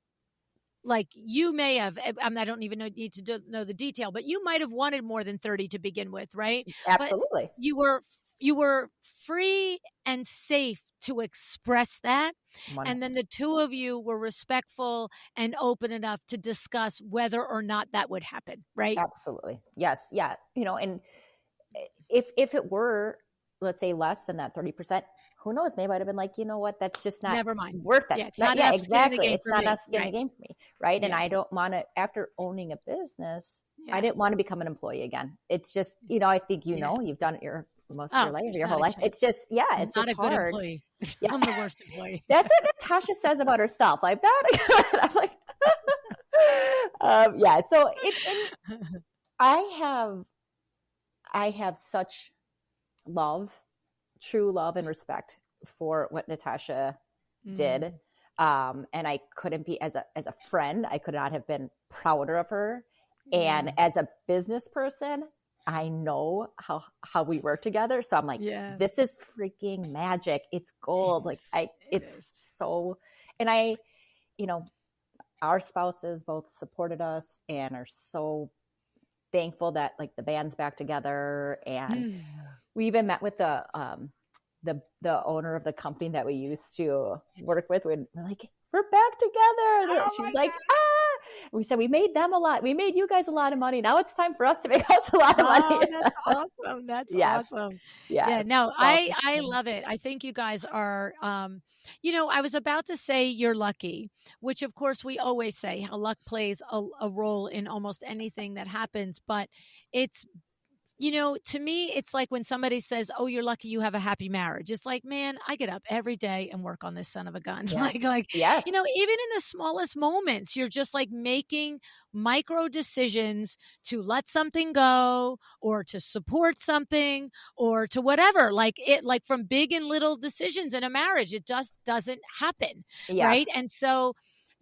Like you may have, I don't even need to know the detail, but you might have wanted more than 30 to begin with, right? Absolutely. But you were free and safe to express that. 100%. And then the two of you were respectful and open enough to discuss whether or not that would happen, right? Absolutely. Yes. Yeah. And if it were, let's say, less than that 30%, who knows? Maybe I'd have been like, you know what? That's just not worth it. Yeah, it's not exactly. It's not enough skin in the game for me. Right. Yeah. And I don't want to, after owning a business, I didn't want to become an employee again. It's just, I think, you've done it most of your life, your whole life. It's just, it's not just a good hard. Employee. Yeah. I'm the worst employee. That's what Natasha says about herself. I'm not a good, I'm like, So I have such true love and respect for what Natasha did. And I couldn't be, as a friend, I could not have been prouder of her. And as a business person, I know how we work together. So I'm like, this is freaking magic. It's gold. Our spouses both supported us and are so thankful that like the band's back together. And we even met with the owner of the company that we used to work with. We're like, we're back together. She's like, we said, we made you guys a lot of money. Now it's time for us to make us a lot of money. That's awesome. That's awesome. Yeah. No, I love it. I think you guys are, I was about to say you're lucky, which of course we always say how luck plays a role in almost anything that happens, but it's, to me, it's like when somebody says, oh, you're lucky you have a happy marriage. It's like, man, I get up every day and work on this son of a gun. Yes. Even in the smallest moments, you're just like making micro decisions to let something go or to support something or to whatever, like from big and little decisions in a marriage, it just doesn't happen. Yeah. Right. And so,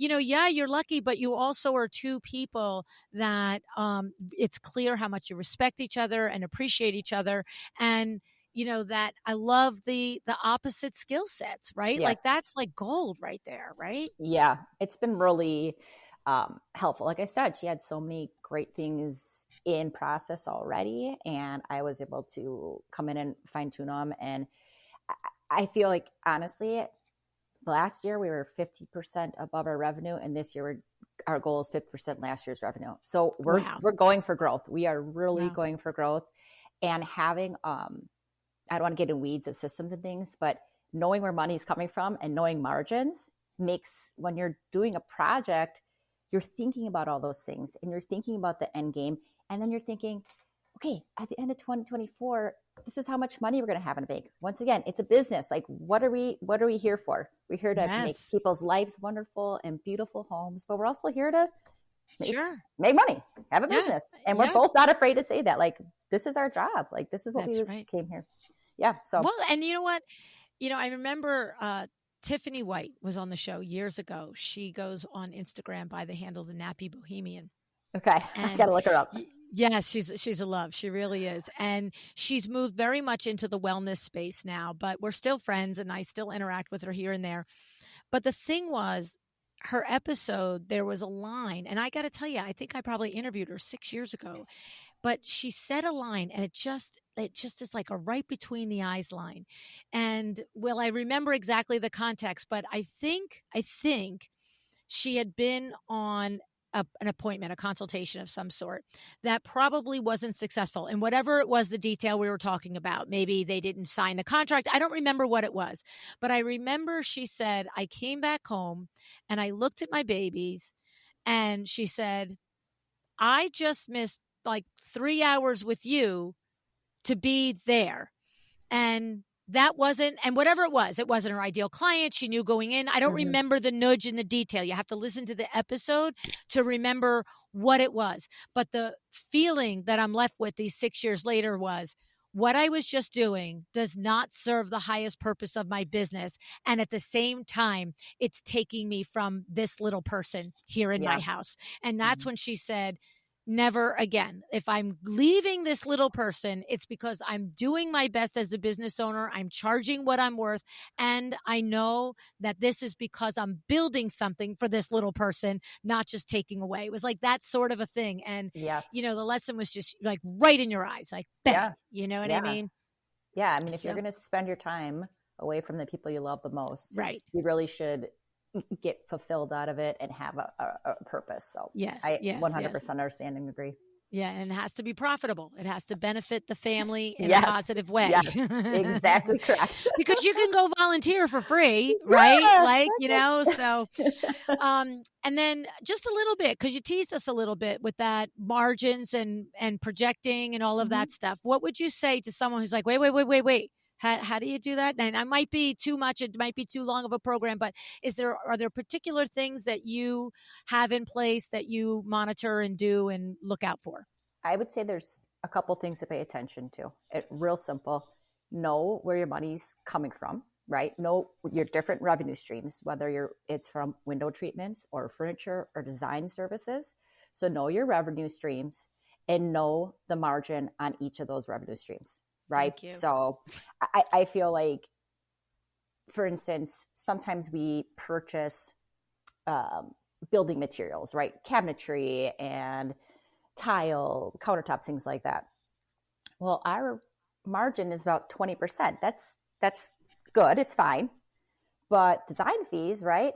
you're lucky, but you also are two people that it's clear how much you respect each other and appreciate each other. And, that I love the opposite skill sets, right? Yes. Like that's like gold right there, right? Yeah. It's been really helpful. Like I said, she had so many great things in process already. And I was able to come in and fine tune them. And I feel like, honestly, last year we were 50% above our revenue, and this year our goal is 50% last year's revenue. So we're going for growth. We are really going for growth, and having I don't want to get in weeds of systems and things, but knowing where money is coming from and knowing margins makes, when you're doing a project, you're thinking about all those things and you're thinking about the end game, and then you're thinking, okay, at the end of 2024, this is how much money we're going to have in a bank. Once again, it's a business. Like, what are we here for? We're here to make people's lives wonderful and beautiful homes, but we're also here to make money, have a business. And we're both not afraid to say that, like, this is our job. Like, this is what we came here. Yeah. So, well, and you know what? I remember Tiffany White was on the show years ago. She goes on Instagram by the handle The Nappy Bohemian. Okay. I got to look her up. Yes, she's a love. She really is. And she's moved very much into the wellness space now, but we're still friends and I still interact with her here and there. But the thing was, her episode, there was a line, and I got to tell you, I think I probably interviewed her 6 years ago, but she said a line and it just is like a right between the eyes line. And I remember exactly the context, but I think she had been on an appointment, a consultation of some sort that probably wasn't successful. And whatever it was, the detail we were talking about, maybe they didn't sign the contract. I don't remember what it was, but I remember she said, I came back home and I looked at my babies and she said, I just missed like 3 hours with you to be there. And that wasn't, and whatever it wasn't her ideal client. She knew going in. I don't remember the nudge in the detail. You have to listen to the episode to remember what it was. But the feeling that I'm left with these 6 years later was, what I was just doing does not serve the highest purpose of my business. And at the same time, it's taking me from this little person here in my house. And that's when she said, never again. If I'm leaving this little person, it's because I'm doing my best as a business owner. I'm charging what I'm worth. And I know that this is because I'm building something for this little person, not just taking away. It was like that sort of a thing. And, you know, the lesson was just like right in your eyes, like, bang, you know what I mean? Yeah. I mean, if you're going to spend your time away from the people you love the most, right, you really should get fulfilled out of it and have a purpose. So I 100% understand and agree. Yeah. And it has to be profitable. It has to benefit the family in a positive way. Yes, exactly correct. Because you can go volunteer for free, right? Like, you know, so, and then just a little bit, because you teased us a little bit with that margins and projecting and all of that stuff. What would you say to someone who's like, wait, how do you do that? And I might be too much. It might be too long of a program, but are there particular things that you have in place that you monitor and do and look out for? I would say there's a couple things to pay attention to. Real simple. Know where your money's coming from, right? Know your different revenue streams, whether it's from window treatments or furniture or design services. So know your revenue streams and know the margin on each of those revenue streams. Right. So I feel like, for instance, sometimes we purchase building materials, right? Cabinetry and tile, countertops, things like that. Well, our margin is about 20%. That's good. It's fine. But design fees, right?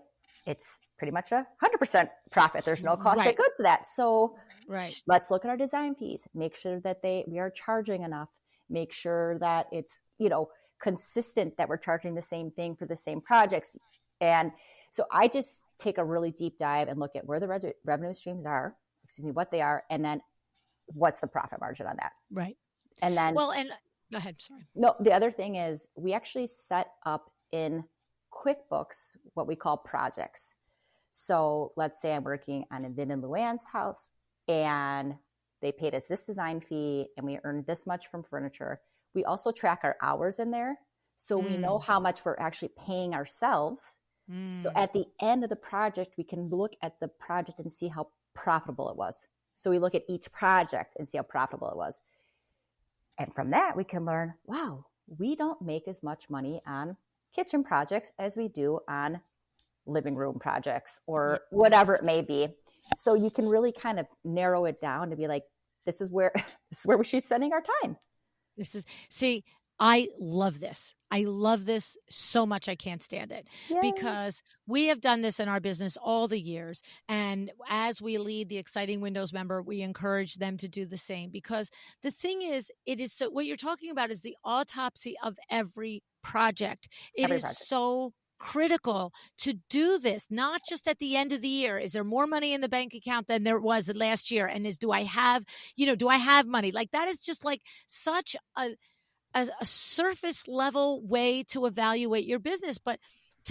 It's pretty much 100% profit. There's no cost of goods to that. So let's look at our design fees. Make sure that we are charging enough. Make sure that it's, you know, consistent, that we're charging the same thing for the same projects. And so I just take a really deep dive and look at where the revenue streams are, what they are, and then what's the profit margin on that. Right. And then, go ahead. Sorry. No, the other thing is we actually set up in QuickBooks what we call projects. So let's say I'm working on Vin and LuAnn's house and they paid us this design fee and we earned this much from furniture. We also track our hours in there. So we know how much we're actually paying ourselves. So at the end of the project, we can look at the project and see how profitable it was. So we look at each project and see how profitable it was. And from that, we can learn, wow, we don't make as much money on kitchen projects as we do on living room projects or whatever it may be. So you can really kind of narrow it down to be like, this is where we should be spending our time. I love this. I love this so much. I can't stand it. Yay. Because we have done this in our business all the years. And as we lead the Exciting Windows member, we encourage them to do the same, because the thing is, what you're talking about is the autopsy of every project. It is so critical to do this, not just at the end of the year. Is there more money in the bank account than there was last year? And do I have money? Like, that is just like such a surface level way to evaluate your business. But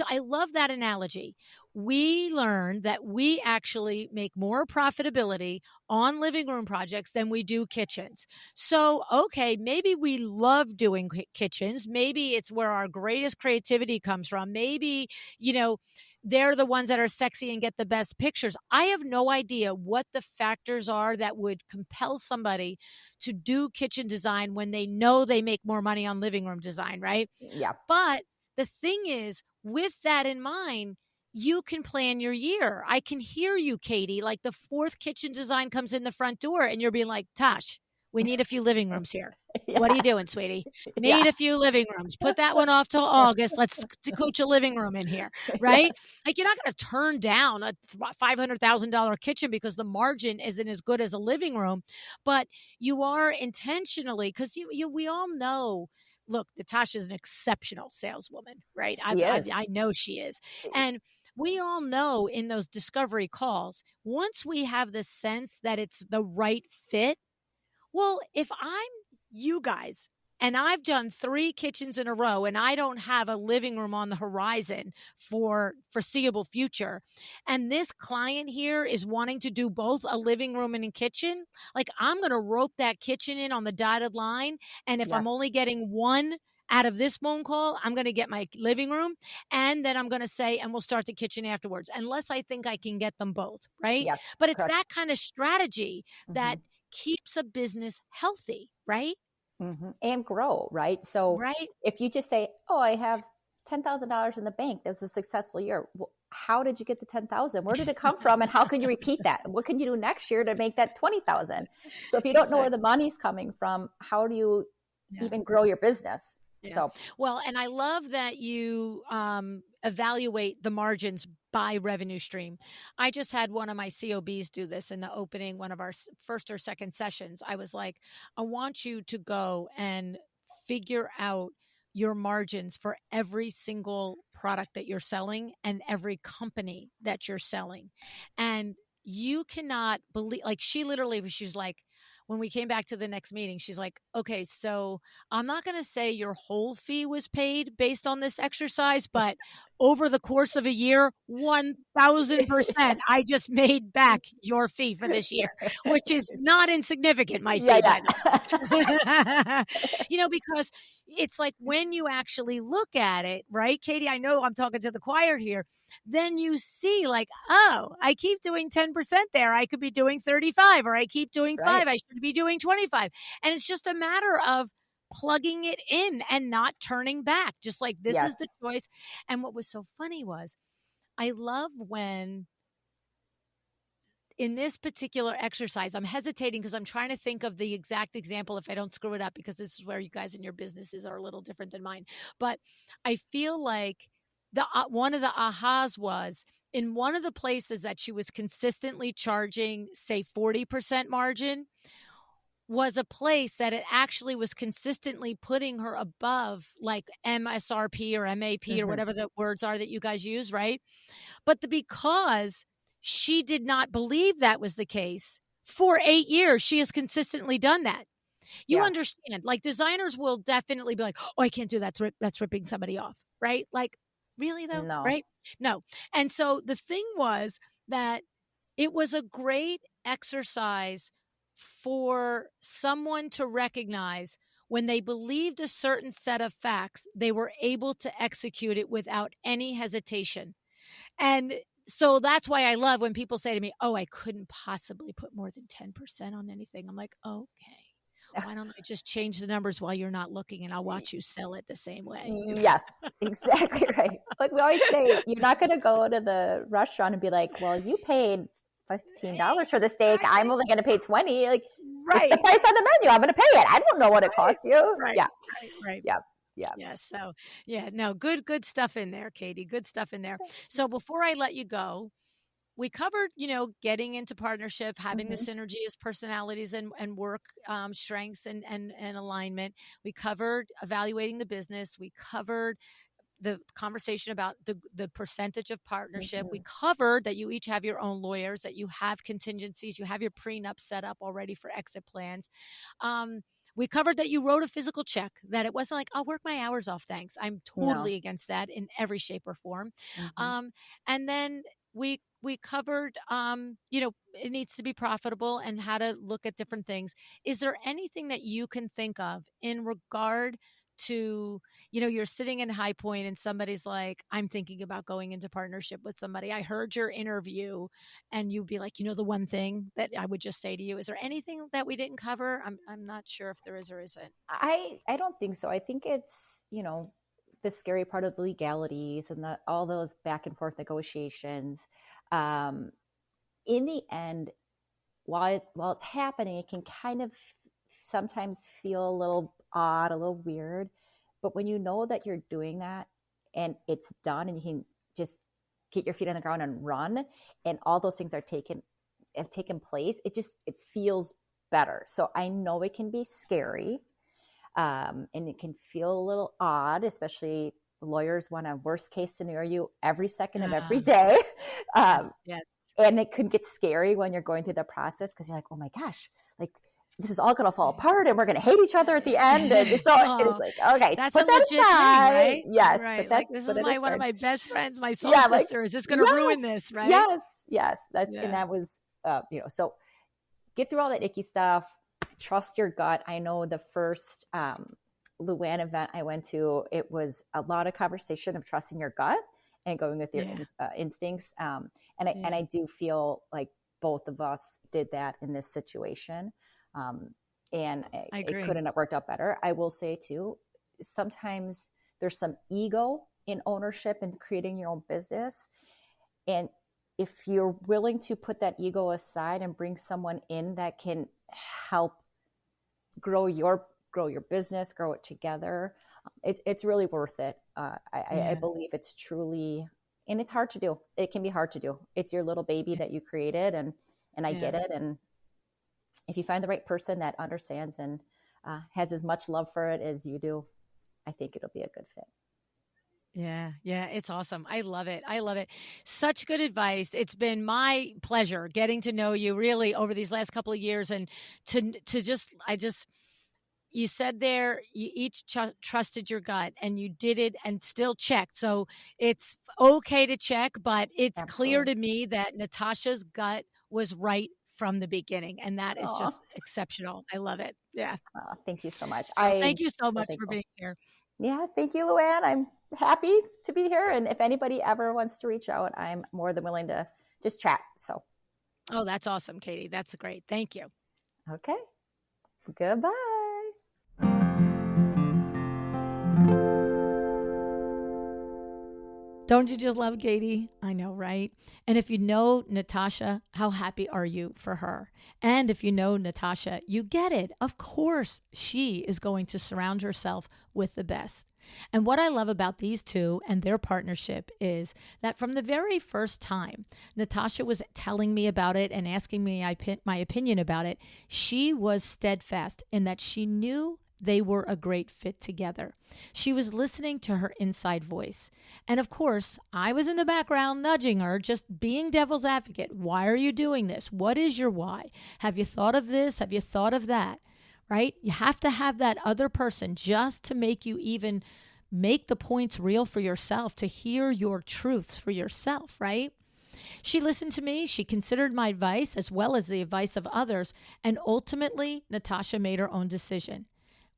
I love that analogy. We learned that we actually make more profitability on living room projects than we do kitchens. So, okay, maybe we love doing kitchens. Maybe it's where our greatest creativity comes from. Maybe, they're the ones that are sexy and get the best pictures. I have no idea what the factors are that would compel somebody to do kitchen design when they know they make more money on living room design, right? Yeah. But the thing is, with that in mind, you can plan your year. I can hear you, Katie, like the fourth kitchen design comes in the front door and you're being like, Tosh, we need a few living rooms here. Yes. What are you doing, sweetie? Yeah. Need a few living rooms. Put that one off till August. Let's coach a living room in here, right? Yes. Like you're not going to turn down a $500,000 kitchen because the margin isn't as good as a living room, but you are intentionally, because we all know. Look, Natasha is an exceptional saleswoman, right? She is. I know she is, and we all know in those discovery calls, once we have the sense that it's the right fit. Well, if I'm you guys and I've done 3 kitchens in a row and I don't have a living room on the horizon for foreseeable future, and this client here is wanting to do both a living room and a kitchen, like I'm going to rope that kitchen in on the dotted line. And if I'm Yes. only getting one out of this phone call, I'm going to get my living room, and then I'm going to say, and we'll start the kitchen afterwards, unless I think I can get them both, right? Yes. But it's Correct. that kind of strategy that Mhm. keeps a business healthy, right? Mhm. And grow, right? So Right? if you just say, "Oh, I have $10,000 in the bank. That was a successful year." Well, how did you get the 10,000? Where did it come from? And how can you repeat that? What can you do next year to make that 20,000? So if you don't know where the Exactly. money's coming from, how do you Yeah. even grow your business? Yeah. So Well, and I love that you evaluate the margins by revenue stream. I just had one of my COBs do this in the opening, one of our first or second sessions. I was like, I want you to go and figure out your margins for every single product that you're selling and every company that you're selling. And you cannot believe, like, she literally, she's like, when we came back to the next meeting, she's like, okay, so I'm not going to say your whole fee was paid based on this exercise, but over the course of a year, 1000%, I just made back your fee for this year, which is not insignificant, my yeah, fee, by the yeah. way. Because it's like when you actually look at it, right, Katie? I know I'm talking to the choir here. Then you see, like, oh, I keep doing 10% there. I could be doing 35, or I keep doing Right. 5. I should be doing 25. And it's just a matter of plugging it in and not turning back. Just like, this is Yes. the choice. And what was so funny was, I love when in this particular exercise, I'm hesitating because I'm trying to think of the exact example if I don't screw it up, because this is where you guys and your businesses are a little different than mine. But I feel like the one of the ahas was in one of the places that she was consistently charging, say, 40% margin, was a place that it actually was consistently putting her above like MSRP or MAP or Mm-hmm. whatever the words are that you guys use, right? But because she did not believe that was the case, for 8 years, she has consistently done that. You Yeah. understand, like designers will definitely be like, oh, I can't do that. That's ripping somebody off, right? Like, really though, No. right? No. And so the thing was that it was a great exercise for someone to recognize when they believed a certain set of facts, they were able to execute it without any hesitation. And so that's why I love when people say to me, oh, I couldn't possibly put more than 10% on anything. I'm like, okay, why don't I just change the numbers while you're not looking, and I'll watch you sell it the same way. Yes, exactly right. Like we always say, you're not going to go to the restaurant and be like, well, you paid $15 for the steak. I'm only going to pay 20. Like, it's the Right. price on the menu. I'm going to pay it. I don't know what it costs you. Right. Yeah. Right. Yeah. Yeah. Yeah. So, yeah, no, good stuff in there, Katie. Good stuff in there. So, before I let you go, we covered, getting into partnership, having the Mm-hmm. synergy as personalities and work strengths and alignment. We covered evaluating the business. We covered the conversation about the percentage of partnership. Mm-hmm. We covered that you each have your own lawyers, that you have contingencies, you have your prenup set up already for exit plans. We covered that you wrote a physical check, that it wasn't like, I'll work my hours off, thanks. I'm No. totally against that in every shape or form. Mm-hmm. And then we covered, it needs to be profitable and how to look at different things. Is there anything that you can think of in regard to, you're sitting in High Point and somebody's like, I'm thinking about going into partnership with somebody. I heard your interview, and you'd be like, the one thing that I would just say to you, is there anything that we didn't cover? I'm not sure if there is or isn't. I don't think so. I think it's, the scary part of the legalities and all those back and forth negotiations. In the end, while it's happening, it can kind of sometimes feel a little odd, a little weird. But when you know that you're doing that and it's done and you can just get your feet on the ground and run, and all those things have taken place, it feels better. So I know it can be scary, and it can feel a little odd, especially lawyers want a worst case scenario every second of every day. Yes. And it can get scary when you're going through the process, because you're like, oh my gosh, like this is all going to fall apart and we're going to hate each other at the end. And so it's like, okay, that's put a that legit aside. thing, right? Yes. Right. But Like, this is one of my best friends, my soul sister. Is this going to ruin this? Right. Yes. And that was, so get through all that icky stuff. Trust your gut. I know the first LuAnn event I went to, it was a lot of conversation of trusting your gut and going with your instincts. And I do feel like both of us did that in this situation. And it couldn't have worked out better. I will say too, sometimes there's some ego in ownership and creating your own business. And if you're willing to put that ego aside and bring someone in that can help grow your business, grow it together, it's really worth it. I believe it's truly, and it's hard to do. It can be hard to do. It's your little baby that you created, and I get it. And if you find the right person that understands and has as much love for it as you do, I think it'll be a good fit. Yeah, it's awesome. I love it. Such good advice. It's been my pleasure getting to know you really over these last couple of years, and you said there, you each trusted your gut and you did it and still checked. So it's okay to check, but it's clear to me that Natasha's gut was right from the beginning. And that is just exceptional. I love it. Yeah. Thank you so much. So thank you so much for being here. Yeah. Thank you, LuAnn. I'm happy to be here. And if anybody ever wants to reach out, I'm more than willing to just chat. So. Oh, that's awesome, Katie. That's great. Thank you. Okay. Goodbye. Don't you just love Katie? I know, right? And if you know Natasha, how happy are you for her? And if you know Natasha, you get it. Of course, she is going to surround herself with the best. And what I love about these two and their partnership is that from the very first time Natasha was telling me about it and asking me my opinion about it, she was steadfast in that she knew they were a great fit together. She was listening to her inside voice. And of course, I was in the background nudging her, just being devil's advocate. Why are you doing this? What is your why? Have you thought of this? Have you thought of that? Right? You have to have that other person just to make you even make the points real for yourself, to hear your truths for yourself, right? She listened to me. She considered my advice as well as the advice of others. And ultimately, Natasha made her own decision.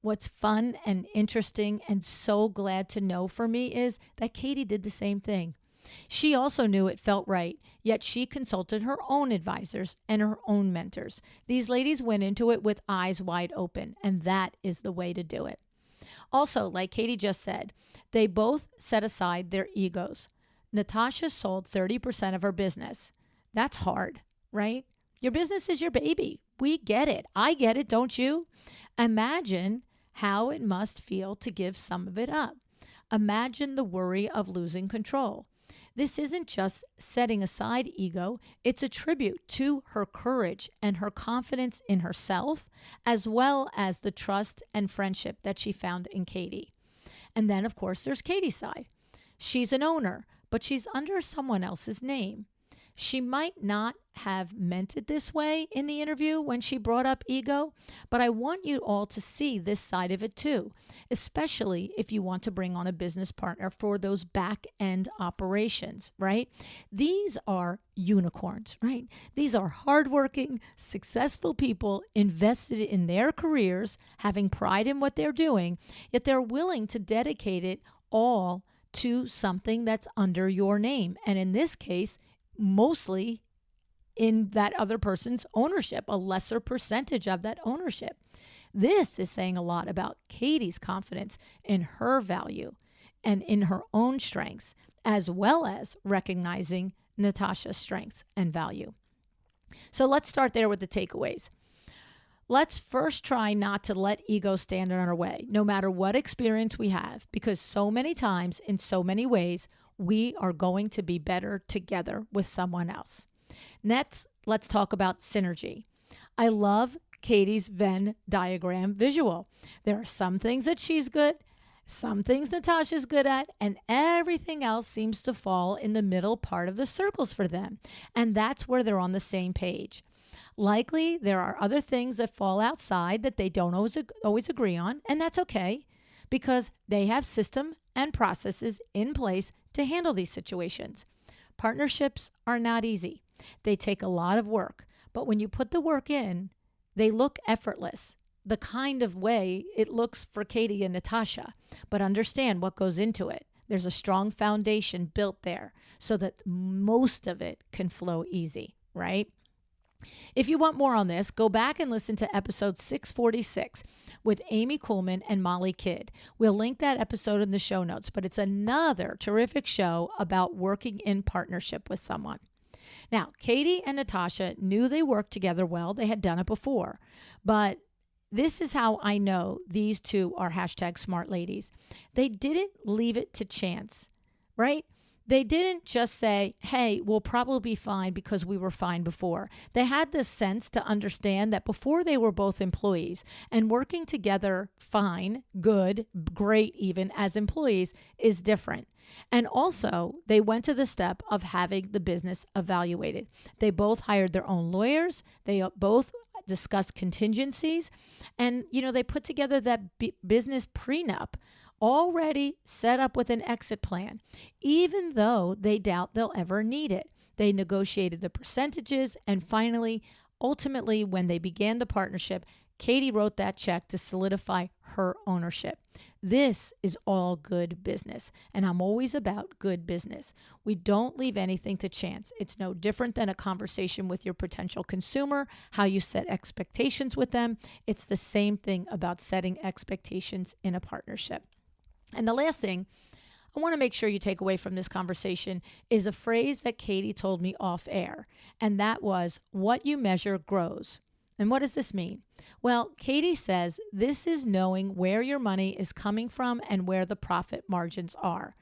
What's fun and interesting and so glad to know for me is that Katie did the same thing. She also knew it felt right, yet she consulted her own advisors and her own mentors. These ladies went into it with eyes wide open, and that is the way to do it. Also, like Katie just said, they both set aside their egos. Natasha sold 30% of her business. That's hard, right? Your business is your baby. We get it. I get it, don't you? Imagine how it must feel to give some of it up. Imagine the worry of losing control. This isn't just setting aside ego, it's a tribute to her courage and her confidence in herself, as well as the trust and friendship that she found in Katie. And then, of course, there's Katie's side. She's an owner, but she's under someone else's name. She might not have meant it this way in the interview when she brought up ego, but I want you all to see this side of it too, especially if you want to bring on a business partner for those back end operations, right? These are unicorns, right? These are hardworking, successful people invested in their careers, having pride in what they're doing, yet they're willing to dedicate it all to something that's under your name. And in this case, mostly in that other person's ownership, a lesser percentage of that ownership. This is saying a lot about Katie's confidence in her value and in her own strengths, as well as recognizing Natasha's strengths and value. So let's start there with the takeaways. let's first try not to let ego stand in our way, no matter what experience we have, because so many times, in so many ways, we are going to be better together with someone else. Next, let's talk about synergy. I love Katie's Venn diagram visual. There are some things that she's good, some things Natasha's good at, and everything else seems to fall in the middle part of the circles for them. And that's where they're on the same page. Likely, there are other things that fall outside that they don't always agree on, and that's okay because they have system and processes in place to handle these situations. Partnerships are not easy. They take a lot of work, but when you put the work in, they look effortless, the kind of way it looks for Katie and Natasha. But understand what goes into it. There's a strong foundation built there so that most of it can flow easy, right? If you want more on this, go back and listen to episode 646 with Amy Kuhlman and Molly Kidd. We'll link that episode in the show notes, but it's another terrific show about working in partnership with someone. Now, Katie and Natasha knew they worked together well. They had done it before, but this is how I know these two are #smart ladies. They didn't leave it to chance, right? They didn't just say, hey, we'll probably be fine because we were fine before. They had this sense to understand that before they were both employees and working together fine, good, great even as employees is different. And also, they went to the step of having the business evaluated. They both hired their own lawyers. They both discussed contingencies. And, they put together that business prenup already set up with an exit plan, even though they doubt they'll ever need it. They negotiated the percentages. And finally, ultimately, when they began the partnership, Katie wrote that check to solidify her ownership. This is all good business, and I'm always about good business. We don't leave anything to chance. It's no different than a conversation with your potential consumer, how you set expectations with them. It's the same thing about setting expectations in a partnership. And the last thing I want to make sure you take away from this conversation is a phrase that Katie told me off air, and that was, what you measure grows. And what does this mean? Well, Katie says this is knowing where your money is coming from and where the profit margins are.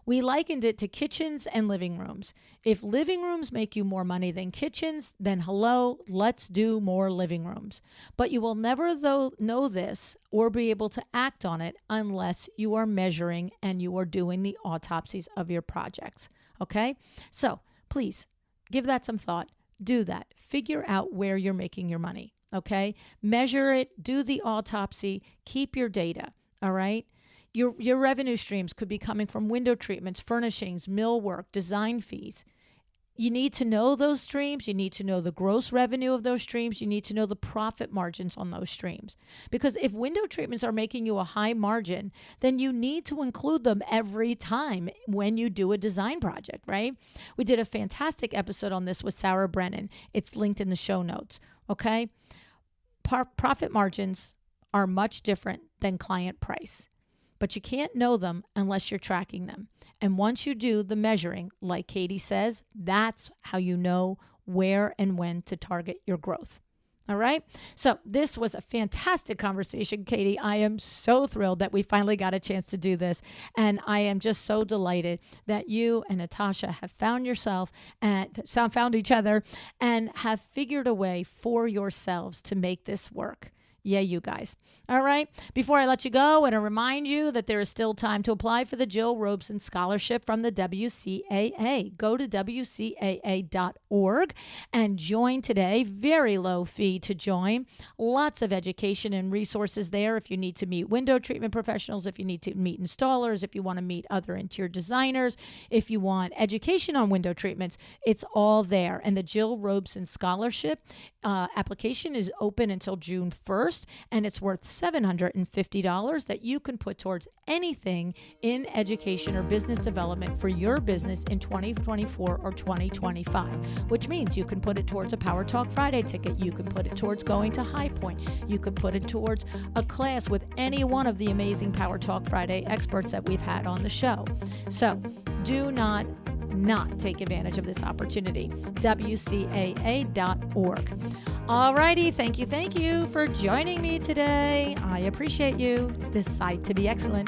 We likened it to kitchens and living rooms. If living rooms make you more money than kitchens, then hello, let's do more living rooms. But you will never know this or be able to act on it unless you are measuring and you are doing the autopsies of your projects. Okay? So please give that some thought. Do that. Figure out where you're making your money, okay? Measure it, do the autopsy, keep your data, all right? Your revenue streams could be coming from window treatments, furnishings, millwork, design fees. You need to know those streams. You need to know the gross revenue of those streams. You need to know the profit margins on those streams. Because if window treatments are making you a high margin, then you need to include them every time when you do a design project, right? We did a fantastic episode on this with Sarah Brennan. It's linked in the show notes, okay? Profit margins are much different than client price. But you can't know them unless you're tracking them. And once you do the measuring, like Katie says, that's how you know where and when to target your growth. All right. So this was a fantastic conversation, Katie. I am so thrilled that we finally got a chance to do this. And I am just so delighted that you and Natasha have found yourself and found each other and have figured a way for yourselves to make this work. Yeah, you guys. All right. Before I let you go, I want to remind you that there is still time to apply for the Jill Robeson Scholarship from the WCAA. Go to WCAA.org and join today. Very low fee to join. Lots of education and resources there if you need to meet window treatment professionals, if you need to meet installers, if you want to meet other interior designers, if you want education on window treatments, it's all there. And the Jill Robeson Scholarship application is open until June 1st. And it's worth $750 that you can put towards anything in education or business development for your business in 2024 or 2025, which means you can put it towards a Power Talk Friday ticket. You can put it towards going to High Point. You could put it towards a class with any one of the amazing Power Talk Friday experts that we've had on the show. So do not take advantage of this opportunity. WCAA.org. Alrighty, thank you for joining me today. I appreciate you. Decide to be excellent.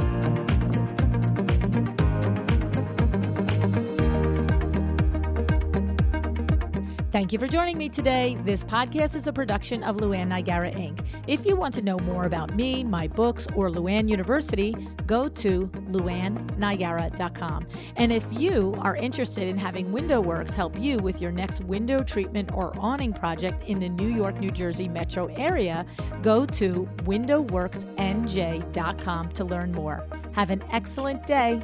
Thank you for joining me today. This podcast is a production of LuAnn Niagara, Inc. If you want to know more about me, my books, or LuAnn University, go to LuAnnNiagara.com. And if you are interested in having WindowWorks help you with your next window treatment or awning project in the New York, New Jersey metro area, go to WindowWorksNJ.com to learn more. Have an excellent day.